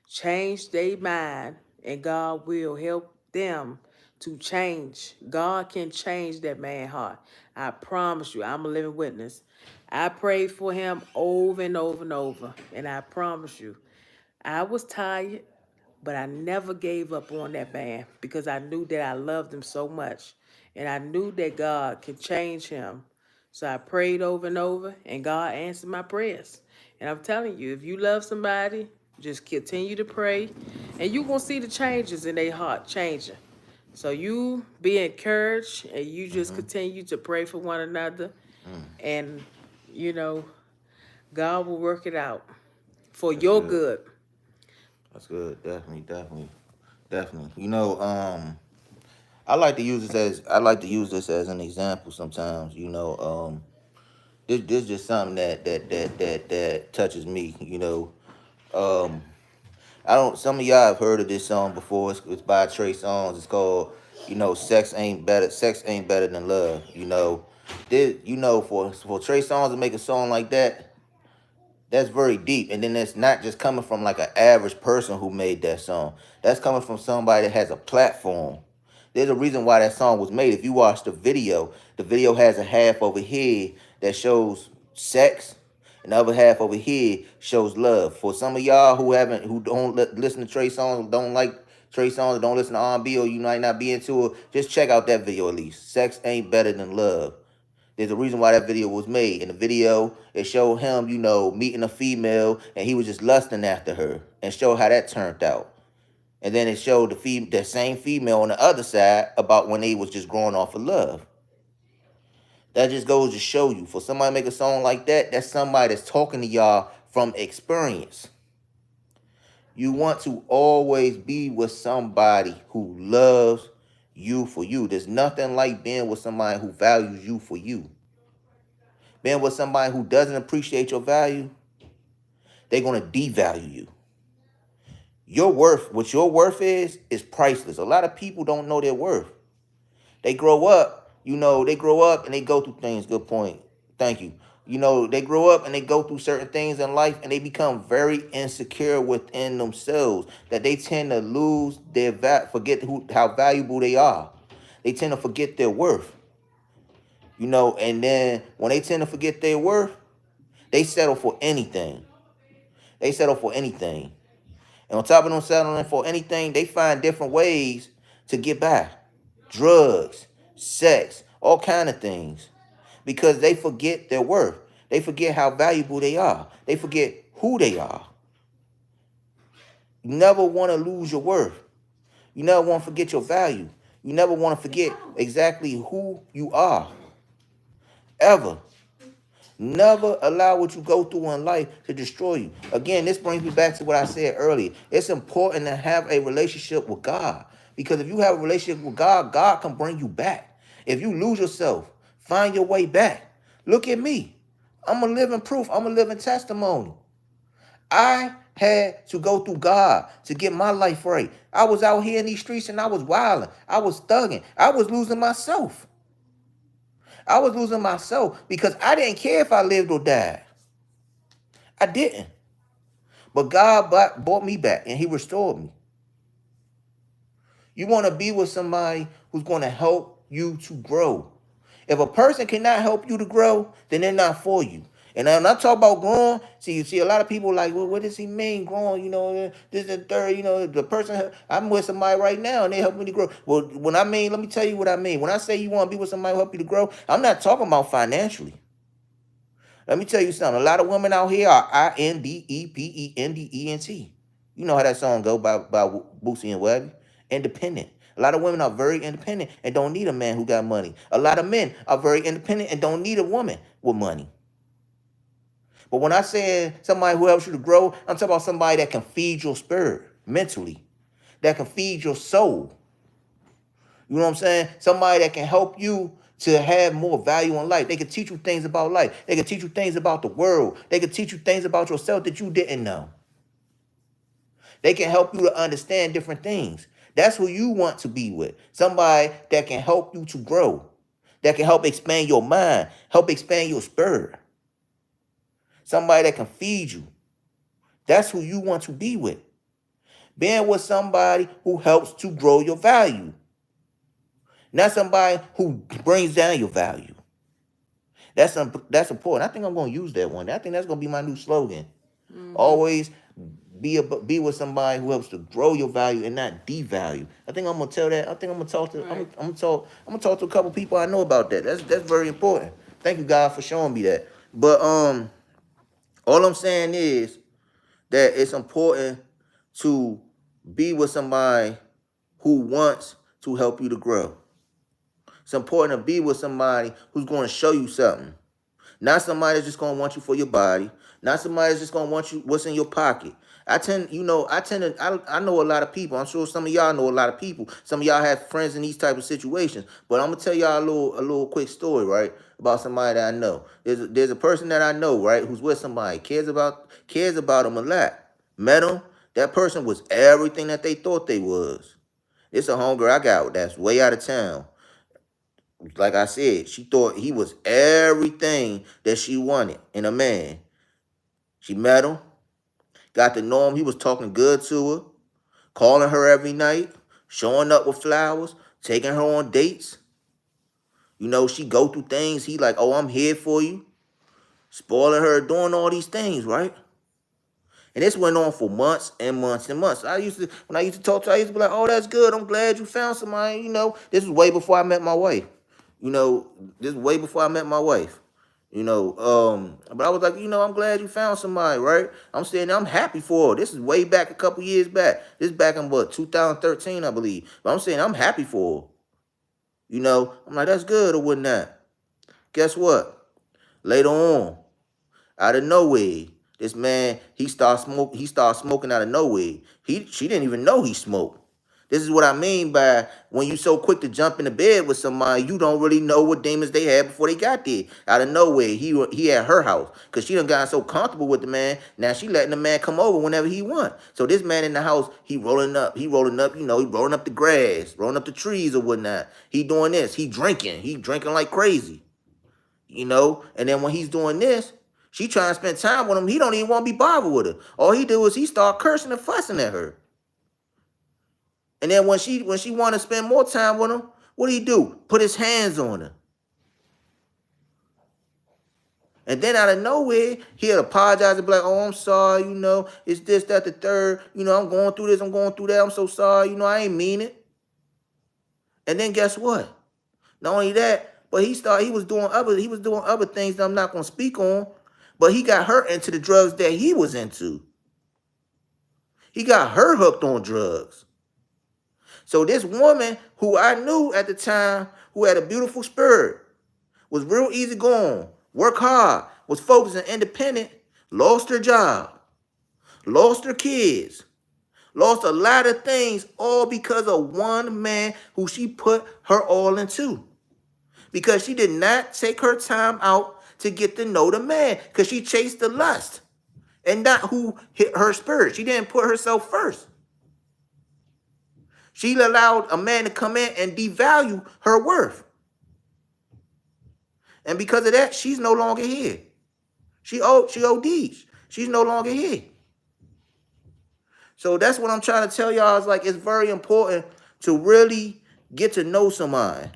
change their mind, and God will help them to change. God can change that man's heart. I promise you, I'm a living witness. I prayed for him over and over and over, and I promise you, I was tired, but I never gave up on that man because I knew that I loved him so much. And I knew that God could change him. So I prayed over and over, and God answered my prayers. And I'm telling you, if you love somebody, just continue to pray, and you're going to see the changes in their heart changing. So you be encouraged, and you just Mm-hmm. continue to pray for one another, Mm, and, you know, God will work it out for that's your good. good. That's good. Definitely, definitely, definitely. I like to use this as an example sometimes. This just something that touches me. Um, I don't. Some of y'all have heard of this song before. It's by Trey Songz. It's called, "Sex Ain't Better." Sex ain't better than love. For Trey Songz to make a song like that, that's very deep. And then that's not just coming from like an average person who made that song. That's coming from somebody that has a platform. There's a reason why that song was made. If you watch the video has a half over here that shows sex, and the other half over here shows love. For some of y'all who don't listen to Trey Songz, don't like Trey Songz, don't listen to R&B, or you might not be into it, just check out that video at least. Sex ain't better than love. There's a reason why that video was made. In the video, it showed him, meeting a female, and he was just lusting after her, and showed how that turned out. And then it showed the same female on the other side about when they was just growing off of love. That just goes to show you, for somebody to make a song like that, that's somebody that's talking to y'all from experience. You want to always be with somebody who loves you for you. There's nothing like being with somebody who values you for you. Being with somebody who doesn't appreciate your value, they're going to devalue you. What your worth is priceless. A lot of people don't know their worth. They grow up and they go through things. Good point. Thank you. They grow up and they go through certain things in life, and they become very insecure within themselves, that they tend to lose forget how valuable they are. They tend to forget their worth. And then when they tend to forget their worth, they settle for anything. They settle for anything. And on top of them settling for anything, they find different ways to get by. Drugs, sex, all kind of things. Because they forget their worth. They forget how valuable they are. They forget who they are. You never want to lose your worth. You never want to forget your value. You never want to forget exactly who you are. Ever. Never allow what you go through in life to destroy you. Again, this brings me back to what I said earlier. It's important to have a relationship with God. Because if you have a relationship with God, God can bring you back. If you lose yourself, find your way back. Look at me. I'm a living proof. I'm a living testimony. I had to go through God to get my life right. I was out here in these streets and I was wilding. I was thugging. I was losing myself. I was losing myself because I didn't care if I lived or died. I didn't. But God brought me back and he restored me. You want to be with somebody who's going to help you to grow. If a person cannot help you to grow, then they're not for you. And I'm not talking about growing. See, you see a lot of people like, well, what does he mean growing? You know, this and third, you know, the person, I'm with somebody right now and they help me to grow. Well, when I mean, let me tell you what I mean. When I say you want to be with somebody who help you to grow, I'm not talking about financially. Let me tell you something. A lot of women out here are Independent. You know how that song go by Boosie and Webby? Independent. A lot of women are very independent and don't need a man who got money. A lot of men are very independent and don't need a woman with money. But when I say somebody who helps you to grow, I'm talking about somebody that can feed your spirit mentally, that can feed your soul. You know what I'm saying? Somebody that can help you to have more value in life. They can teach you things about life. They can teach you things about the world. They can teach you things about yourself that you didn't know. They can help you to understand different things. That's who you want to be with. Somebody that can help you to grow, that can help expand your mind, help expand your spirit. Somebody that can feed you. That's who you want to be with. Being with somebody who helps to grow your value. Not somebody who brings down your value. That's important. I think I'm going to use that one. I think that's going to be my new slogan. Always be with somebody who helps to grow your value and not devalue. I think I'm gonna tell that. I think I'm gonna talk to. Right. I'm gonna talk to a couple people I know about that. That's very important. Thank you, God, for showing me that. But all I'm saying is that it's important to be with somebody who wants to help you to grow. It's important to be with somebody who's going to show you something. Not somebody that's just gonna want you for your body. Not somebody that's just gonna want you what's in your pocket. I know a lot of people. I'm sure some of y'all know a lot of people. Some of y'all have friends in these type of situations. But I'm gonna tell y'all a little quick story, right? About somebody that I know. There's a person that I know, right, who's with somebody, cares about them a lot. Met them. That person was everything that they thought they was. It's a homegirl I got that's way out of town. Like I said, she thought he was everything that she wanted in a man. She met him, got to know him. He was talking good to her, calling her every night, showing up with flowers, taking her on dates. You know, she go through things. He like, oh, I'm here for you. Spoiling her, doing all these things, right? And this went on for months and months and months. When I used to talk to her, I used to be like, oh, that's good. I'm glad you found somebody. You know, this was way before I met my wife. You know, this was way before I met my wife. You know, but I was like, you know, I'm glad you found somebody, right? I'm saying I'm happy for her. This is way back a couple years back. This is back in what, 2013, I believe. But I'm saying I'm happy for her. You know, I'm like, that's good or whatnot. Guess what? Later on, out of nowhere, this man, he started smoking out of nowhere. She didn't even know he smoked. This is what I mean by when you so quick to jump into bed with somebody, you don't really know what demons they had before they got there. Out of nowhere, he at her house because she done gotten so comfortable with the man. Now she letting the man come over whenever he want. So this man in the house, he rolling up, you know, he rolling up the grass, rolling up the trees or whatnot. He doing this, he drinking like crazy, you know. And then when he's doing this, she trying to spend time with him. He don't even want to be bothered with her. All he do is he start cursing and fussing at her. And then when she want to spend more time with him, what do he do? Put his hands on her. And then out of nowhere, he'll apologize and be like, oh, I'm sorry, you know, it's this, that, the third. You know, I'm going through this, I'm going through that. I'm so sorry, you know, I ain't mean it. And then guess what? Not only that, but he was doing other things that I'm not gonna speak on, but he got her into the drugs that he was into. He got her hooked on drugs. So this woman who I knew at the time, who had a beautiful spirit, was real easy going, work hard, was focused and independent, lost her job, lost her kids, lost a lot of things, all because of one man who she put her all into. Because she did not take her time out to get to know the man, because she chased the lust and not who hit her spirit. She didn't put herself first. She allowed a man to come in and devalue her worth. And because of that, she's no longer here. She ODs. She's no longer here. So that's what I'm trying to tell y'all. Is like, it's very important to really get to know somebody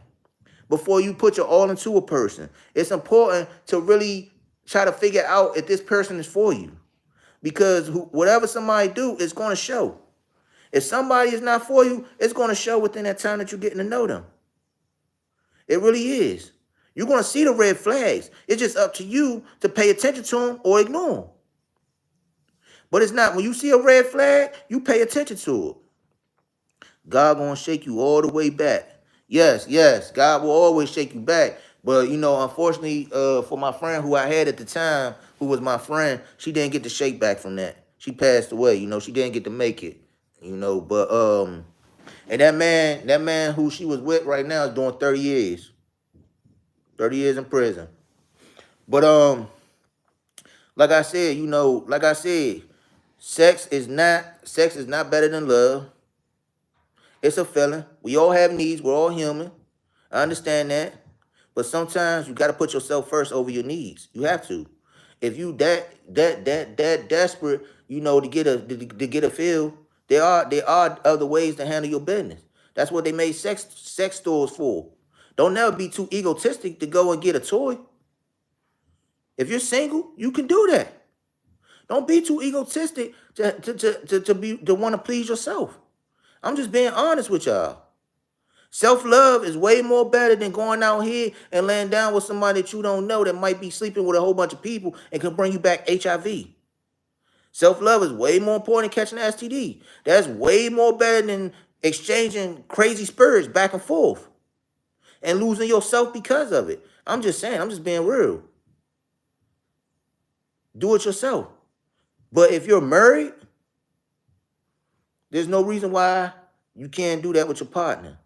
before you put your all into a person. It's important to really try to figure out if this person is for you. Because whatever somebody do, it's going to show. If somebody is not for you, it's going to show within that time that you're getting to know them. It really is. You're going to see the red flags. It's just up to you to pay attention to them or ignore them. But it's not. When you see a red flag, you pay attention to it. God going to shake you all the way back. Yes, God will always shake you back. But, unfortunately, for my friend who I had at the time, who was my friend, she didn't get the shake back from that. She passed away. She didn't get to make it. But and that man who she was with right now is doing 30 years. 30 years in prison. But like I said, sex is not better than love. It's a feeling. We all have needs. We're all human. I understand that. But sometimes you got to put yourself first over your needs. You have to. If you that desperate, to get a feel, there are other ways to handle your business. That's what they made sex stores for. Don't never be too egotistic to go and get a toy. If you're single, you can do that. Don't be too egotistic to want to please yourself. I'm just being honest with y'all. Self-love is way more better than going out here and laying down with somebody that you don't know that might be sleeping with a whole bunch of people and can bring you back HIV. Self-love is way more important than catching an STD. That's way more better than exchanging crazy spirits back and forth and losing yourself because of it. I'm just saying, I'm just being real. Do it yourself. But if you're married, there's no reason why you can't do that with your partner.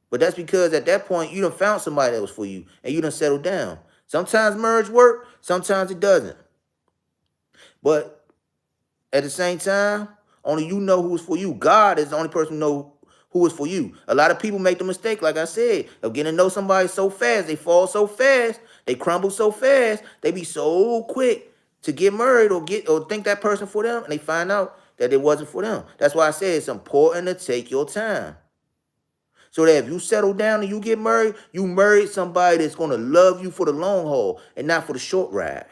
But that's because at that point, you done found somebody that was for you and you done settled down. Sometimes marriage work, sometimes it doesn't. But at the same time, only you know who is for you. God is the only person who knows who is for you. A lot of people make the mistake, like I said, of getting to know somebody so fast. They fall so fast. They crumble so fast. They be so quick to get married or think that person for them, and they find out that it wasn't for them. That's why I say it's important to take your time. So that if you settle down and you get married, you married somebody that's going to love you for the long haul and not for the short ride.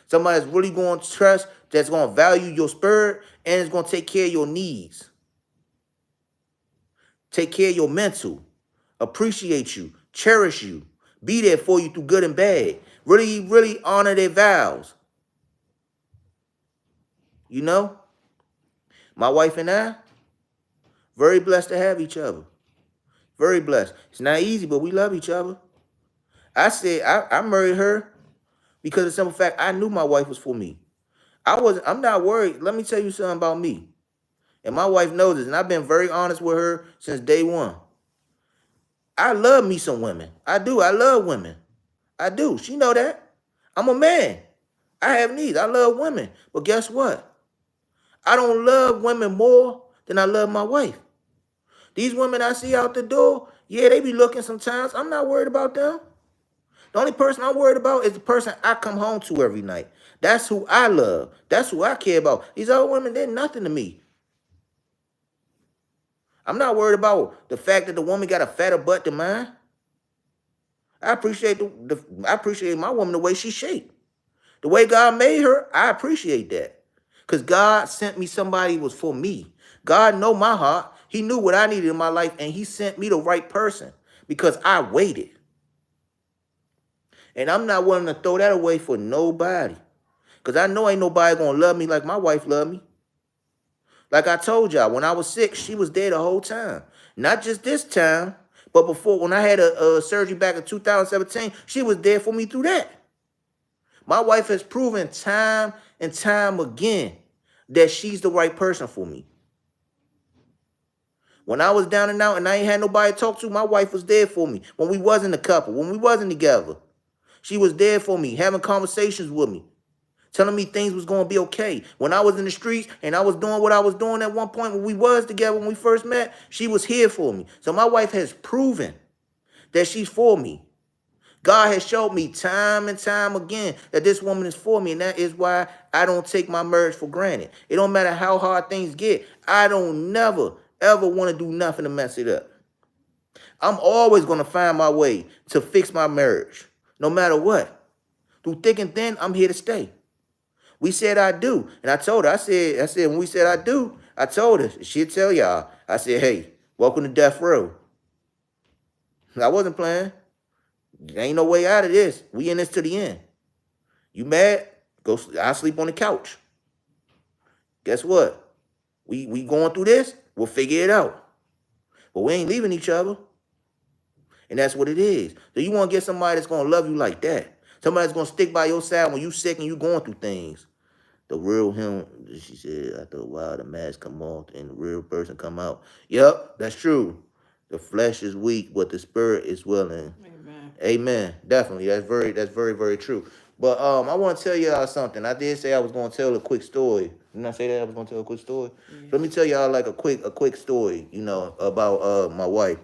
Somebody that's really going to trust, that's going to value your spirit, and is going to take care of your needs. Take care of your mental. Appreciate you. Cherish you. Be there for you through good and bad. Really, really honor their vows. My wife and I, very blessed to have each other. Very blessed. It's not easy, but we love each other. I said I married her because of the simple fact I knew my wife was for me. I'm not worried. Let me tell you something about me. And my wife knows this, and I've been very honest with her since day one. I love me some women. I do. I love women. I do. She know that. I'm a man. I have needs. I love women. But guess what? I don't love women more than I love my wife. These women I see out the door, yeah, they be looking sometimes. I'm not worried about them. The only person I'm worried about is the person I come home to every night. That's who I love. That's who I care about. These other women, they're nothing to me. I'm not worried about the fact that the woman got a fatter butt than mine. I appreciate I appreciate my woman the way she's shaped. The way God made her, I appreciate that. Because God sent me somebody who was for me. God know my heart. He knew what I needed in my life, and he sent me the right person because I waited. And I'm not willing to throw that away for nobody. Because I know ain't nobody going to love me like my wife loved me. Like I told y'all, when I was sick, she was there the whole time. Not just this time, but before, when I had a surgery back in 2017, she was there for me through that. My wife has proven time and time again that she's the right person for me. When I was down and out and I ain't had nobody to talk to, my wife was there for me. When we wasn't a couple, when we wasn't together, she was there for me, having conversations with me, telling me things was gonna be okay. When I was in the streets and I was doing what I was doing at one point when we was together when we first met, she was here for me. So my wife has proven that she's for me. God has showed me time and time again that this woman is for me, and that is why I don't take my marriage for granted. It don't matter how hard things get. I don't never, ever want to do nothing to mess it up. I'm always going to find my way to fix my marriage, no matter what. Through thick and thin, I'm here to stay. We said I do, and I told her, I said, when we said I do, I told her, she'd tell y'all. I said, hey, welcome to death row. I wasn't playing. There ain't no way out of this. We in this to the end. You mad? Go. I sleep on the couch. Guess what? We going through this. We'll figure it out. But we ain't leaving each other. And that's what it is. So you want to get somebody that's gonna love you like that. Somebody that's gonna stick by your side when you sick and you going through things. The real him, she said, after a while the mask come off and the real person come out. Yep, that's true. The flesh is weak, but the spirit is willing. Amen. Amen. Definitely. That's very, very true. But I want to tell y'all something. I did say I was gonna tell a quick story. Didn't I say that I was gonna tell a quick story? Yeah. Let me tell y'all like a quick story, about my wife.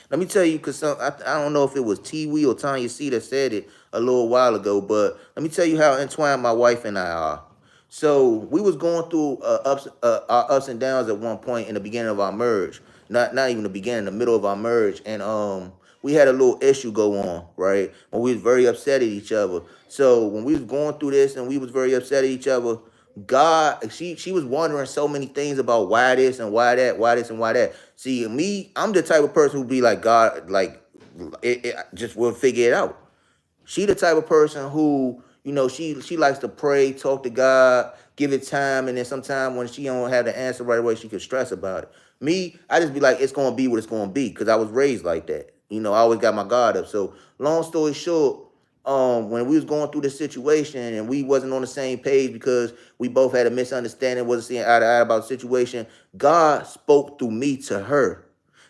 Let me tell you, because I don't know if it was T-Wee or Tanya C that said it a little while ago, but let me tell you how entwined my wife and I are. So we was going through our ups and downs at one point in the beginning of our marriage. Not even the beginning, the middle of our marriage. And we had a little issue go on, right? When we was very upset at each other. So when we was going through this and we was very upset at each other, God, she was wondering so many things about why this and why that, why this and why that. See, me, I'm the type of person who be like, God, like, it just will figure it out. She the type of person who, she likes to pray, talk to God, give it time, and then sometimes when she don't have the answer right away, she can stress about it. Me, I just be like, it's gonna be what it's gonna be, because I was raised like that. I always got my guard up. So long story short, when we was going through this situation and we wasn't on the same page because we both had a misunderstanding, wasn't seeing eye to eye about the situation, God spoke through me to her.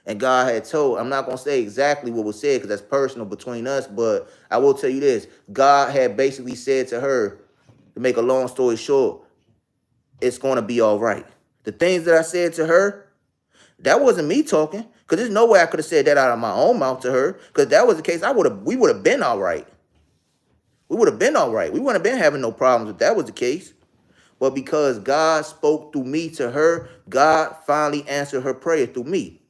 And God had told, I'm not going to say exactly what was said because that's personal between us, but I will tell you this. God had basically said to her, to make a long story short, it's going to be all right. The things that I said to her, that wasn't me talking, because there's no way I could have said that out of my own mouth to her, because if that was the case, we would have been all right. We would have been all right. We wouldn't have been having no problems if that was the case. But because God spoke through me to her, God finally answered her prayer through me.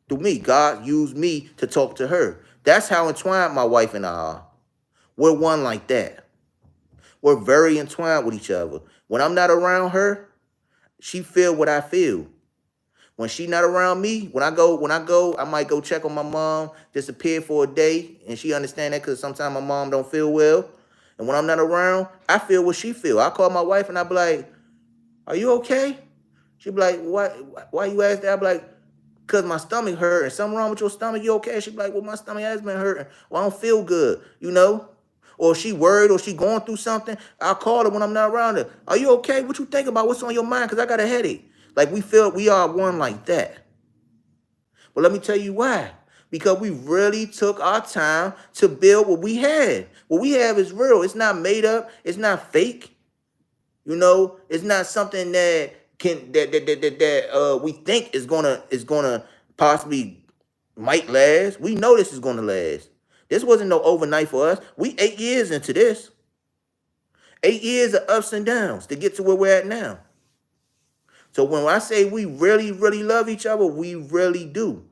Through me, God used me to talk to her. That's how entwined my wife and I are. We're one like that. We're very entwined with each other. When I'm not around her, she feel what I feel. When she not around me, when I go, I might go check on my mom, disappear for a day, and she understand that because sometimes my mom don't feel well. And when I'm not around, I feel what she feel. I call my wife and I be like, "Are you okay?" She be like, Why you ask that?" I be like, "Cause my stomach hurt, and something wrong with your stomach. You okay?" She be like, "Well, my stomach has been hurting. Well, I don't feel good, Or she worried, or she going through something. I call her when I'm not around her. "Are you okay? What you think about? What's on your mind? Cause I got a headache." Like we are one like that. But let me tell you why. Because we really took our time to build what we had. What we have is real. It's not made up. It's not fake. It's not something that we think is gonna possibly might last. We know this is gonna last. This wasn't no overnight for us. We 8 years into this. 8 years of ups and downs to get to where we're at now. So when I say we really, really love each other, we really do.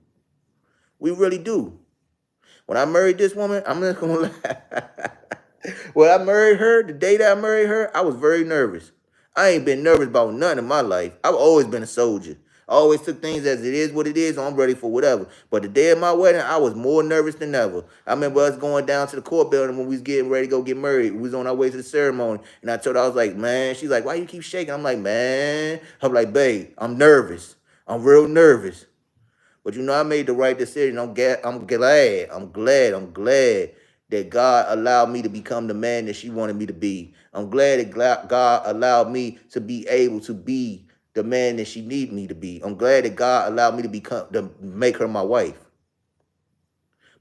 We really do. When I married this woman, I'm not gonna lie. When I married her, the day that I married her, I was very nervous. I ain't been nervous about nothing in my life. I've always been a soldier. I always took things as it is what it is. I'm ready for whatever. But the day of my wedding, I was more nervous than ever. I remember us going down to the court building when we was getting ready to go get married. We was on our way to the ceremony. And I told her, I was like, "Man," she's like, "Why you keep shaking?" I'm like, "Man." I'm like, "Babe, I'm nervous. I'm real nervous." But I made the right decision. I'm glad. that God allowed me to become the man that she wanted me to be. I'm glad that God allowed me to be able to be the man that she needed me to be. I'm glad that God allowed me to make her my wife,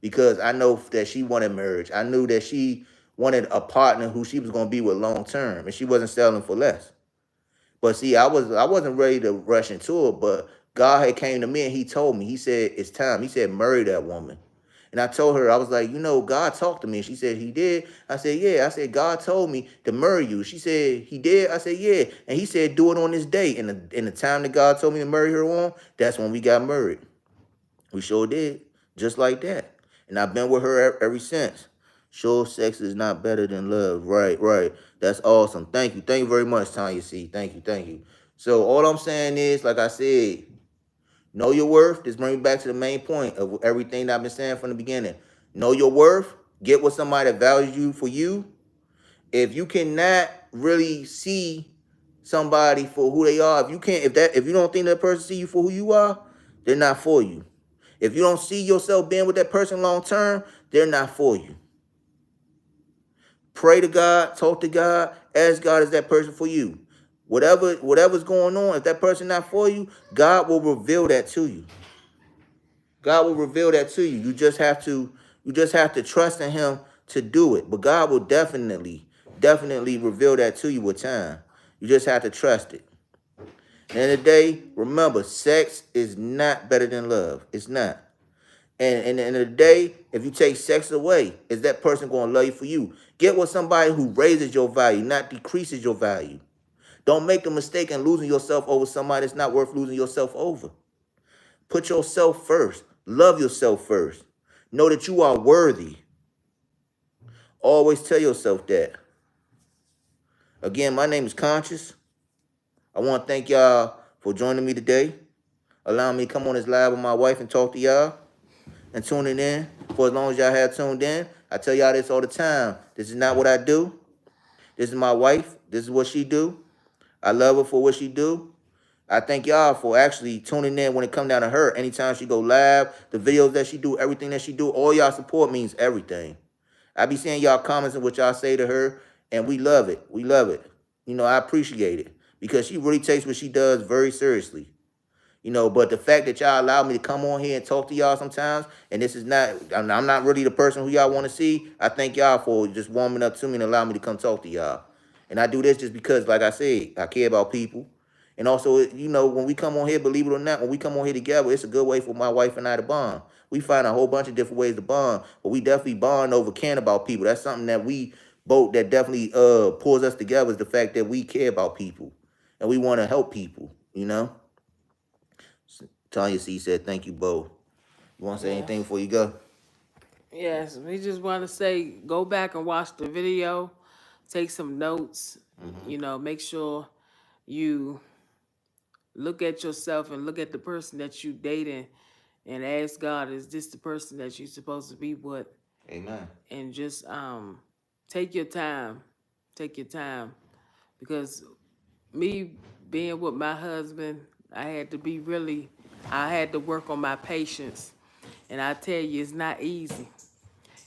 because I know that she wanted marriage. I knew that she wanted a partner who she was going to be with long term, and she wasn't selling for less. But see, I wasn't ready to rush into it, but God had came to me and he told me, he said, it's time. He said, marry that woman. And I told her, I was like, God talked to me. She said, he did. I said, yeah. I said, God told me to marry you. She said, he did. I said, yeah. And he said, do it on this date. And the time that God told me to marry her on, that's when we got married. We sure did. Just like that. And I've been with her ever since. Sure, sex is not better than love. Right, right. That's awesome. Thank you. Thank you very much, Tanya C. Thank you. Thank you. So all I'm saying is, like I said, know your worth. This brings me back to the main point of everything that I've been saying from the beginning. Know your worth. Get with somebody that values you for you. If you cannot really see somebody for who they are, if you don't think that person see you for who you are, they're not for you. If you don't see yourself being with that person long term, they're not for you. Pray to God, talk to God, ask God, is that person for you? Whatever's going on, if that person not for you, God will reveal that to you. God will reveal that to you. You just have to trust in him to do it. But God will definitely reveal that to you with time. You just have to trust it. At the end of the day, remember, sex is not better than love. It's not. And at the end of the day, if you take sex away, is that person going to love you for you? Get with somebody who raises your value, not decreases your value. Don't make the mistake in losing yourself over somebody that's not worth losing yourself over. Put yourself first. Love yourself first. Know that you are worthy. Always tell yourself that. Again, my name is Conscious. I want to thank y'all for joining me today, allowing me to come on this live with my wife and talk to y'all, and tuning in for as long as y'all have tuned in. I tell y'all this all the time. This is not what I do. This is my wife. This is what she do. I love her for what she do. I thank y'all for actually tuning in when it come down to her. Anytime she go live, the videos that she do, everything that she do, all y'all support means everything. I be seeing y'all comments and what y'all say to her, and we love it. We love it. I appreciate it because she really takes what she does very seriously. But the fact that y'all allow me to come on here and talk to y'all sometimes, and this is not, I'm not really the person who y'all want to see. I thank y'all for just warming up to me and allow me to come talk to y'all. And I do this just because, like I said, I care about people. And also, when we come on here, believe it or not, when we come on here together, it's a good way for my wife and I to bond. We find a whole bunch of different ways to bond, but we definitely bond over caring about people. That's something that we both, that definitely pulls us together, is the fact that we care about people and we want to help people. Tanya C said, thank you both. You want to say anything before you go? Yes, we just want to say, go back and watch the video, take some notes, make sure you look at yourself and look at the person that you dating and ask God, is this the person that you're supposed to be with? Amen. And just take your time. Take your time. Because me being with my husband, I had to work on my patience. And I tell you, it's not easy.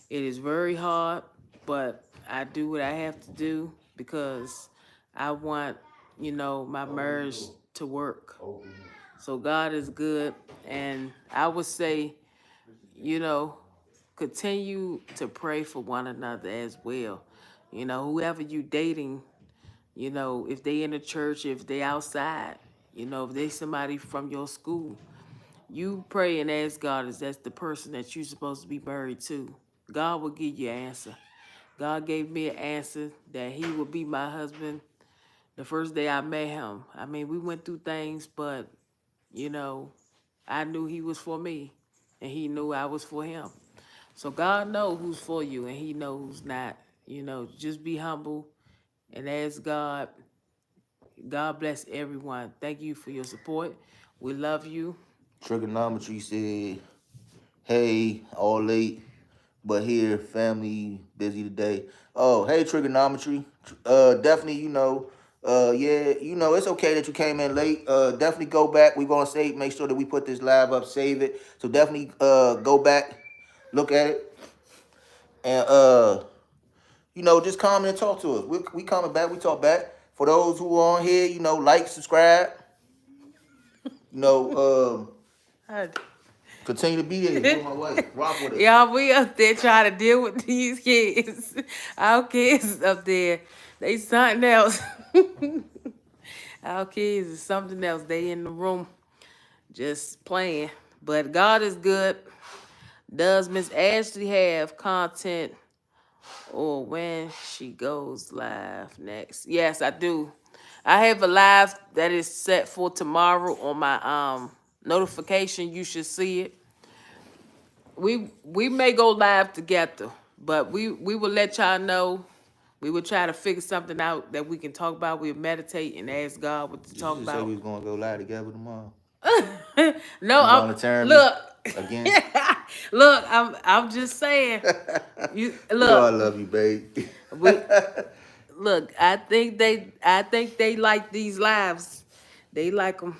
It is very hard, but I do what I have to do because I want, my marriage to work. So God is good. And I would say, continue to pray for one another as well. Whoever you dating, if they in the church, if they outside, if they somebody from your school, you pray and ask God, is that the person that you're supposed to be married to? God will give you an answer. God gave me an answer that he would be my husband the first day I met him. I mean, we went through things, but, I knew he was for me, and he knew I was for him. So God knows who's for you, and he knows who's not. Just be humble and ask God. God bless everyone. Thank you for your support. We love you. Trigonometry said, hey, all late, but here, family busy today. Oh, hey, Trigonometry. Definitely, yeah, it's okay that you came in late. Definitely go back. We're gonna make sure that we put this live up, save it. So definitely go back, look at it. And just comment and talk to us. We coming back. We talk back. For those who are on here, like, subscribe. I- Continue to be there. With my wife, rock with us. Y'all, we up there trying to deal with these kids. Our kids up there, they something else. Our kids is something else. They in the room just playing. But God is good. Does Miss Ashley have content or when she goes live next? Yes, I do. I have a live that is set for tomorrow on my notification. You should see it. We may go live together, but we will let y'all know. We will try to figure something out that we can talk about. We'll meditate and ask God what to Did talk you just say about. we was gonna go live together tomorrow? No, You gonna turn me look, again? look. I'm just saying. You You know I look. love you, babe. We look. I think they like these lives. They like them.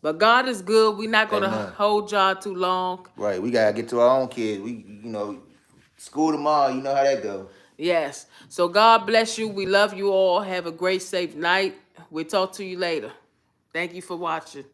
But God is good. We're not gonna Amen. hold y'all too long. Right, we gotta get to our own kids. School tomorrow. You know how that go. Yes. So God bless you. We love you all. Have a great, safe night. We'll talk to you later. Thank you for watching.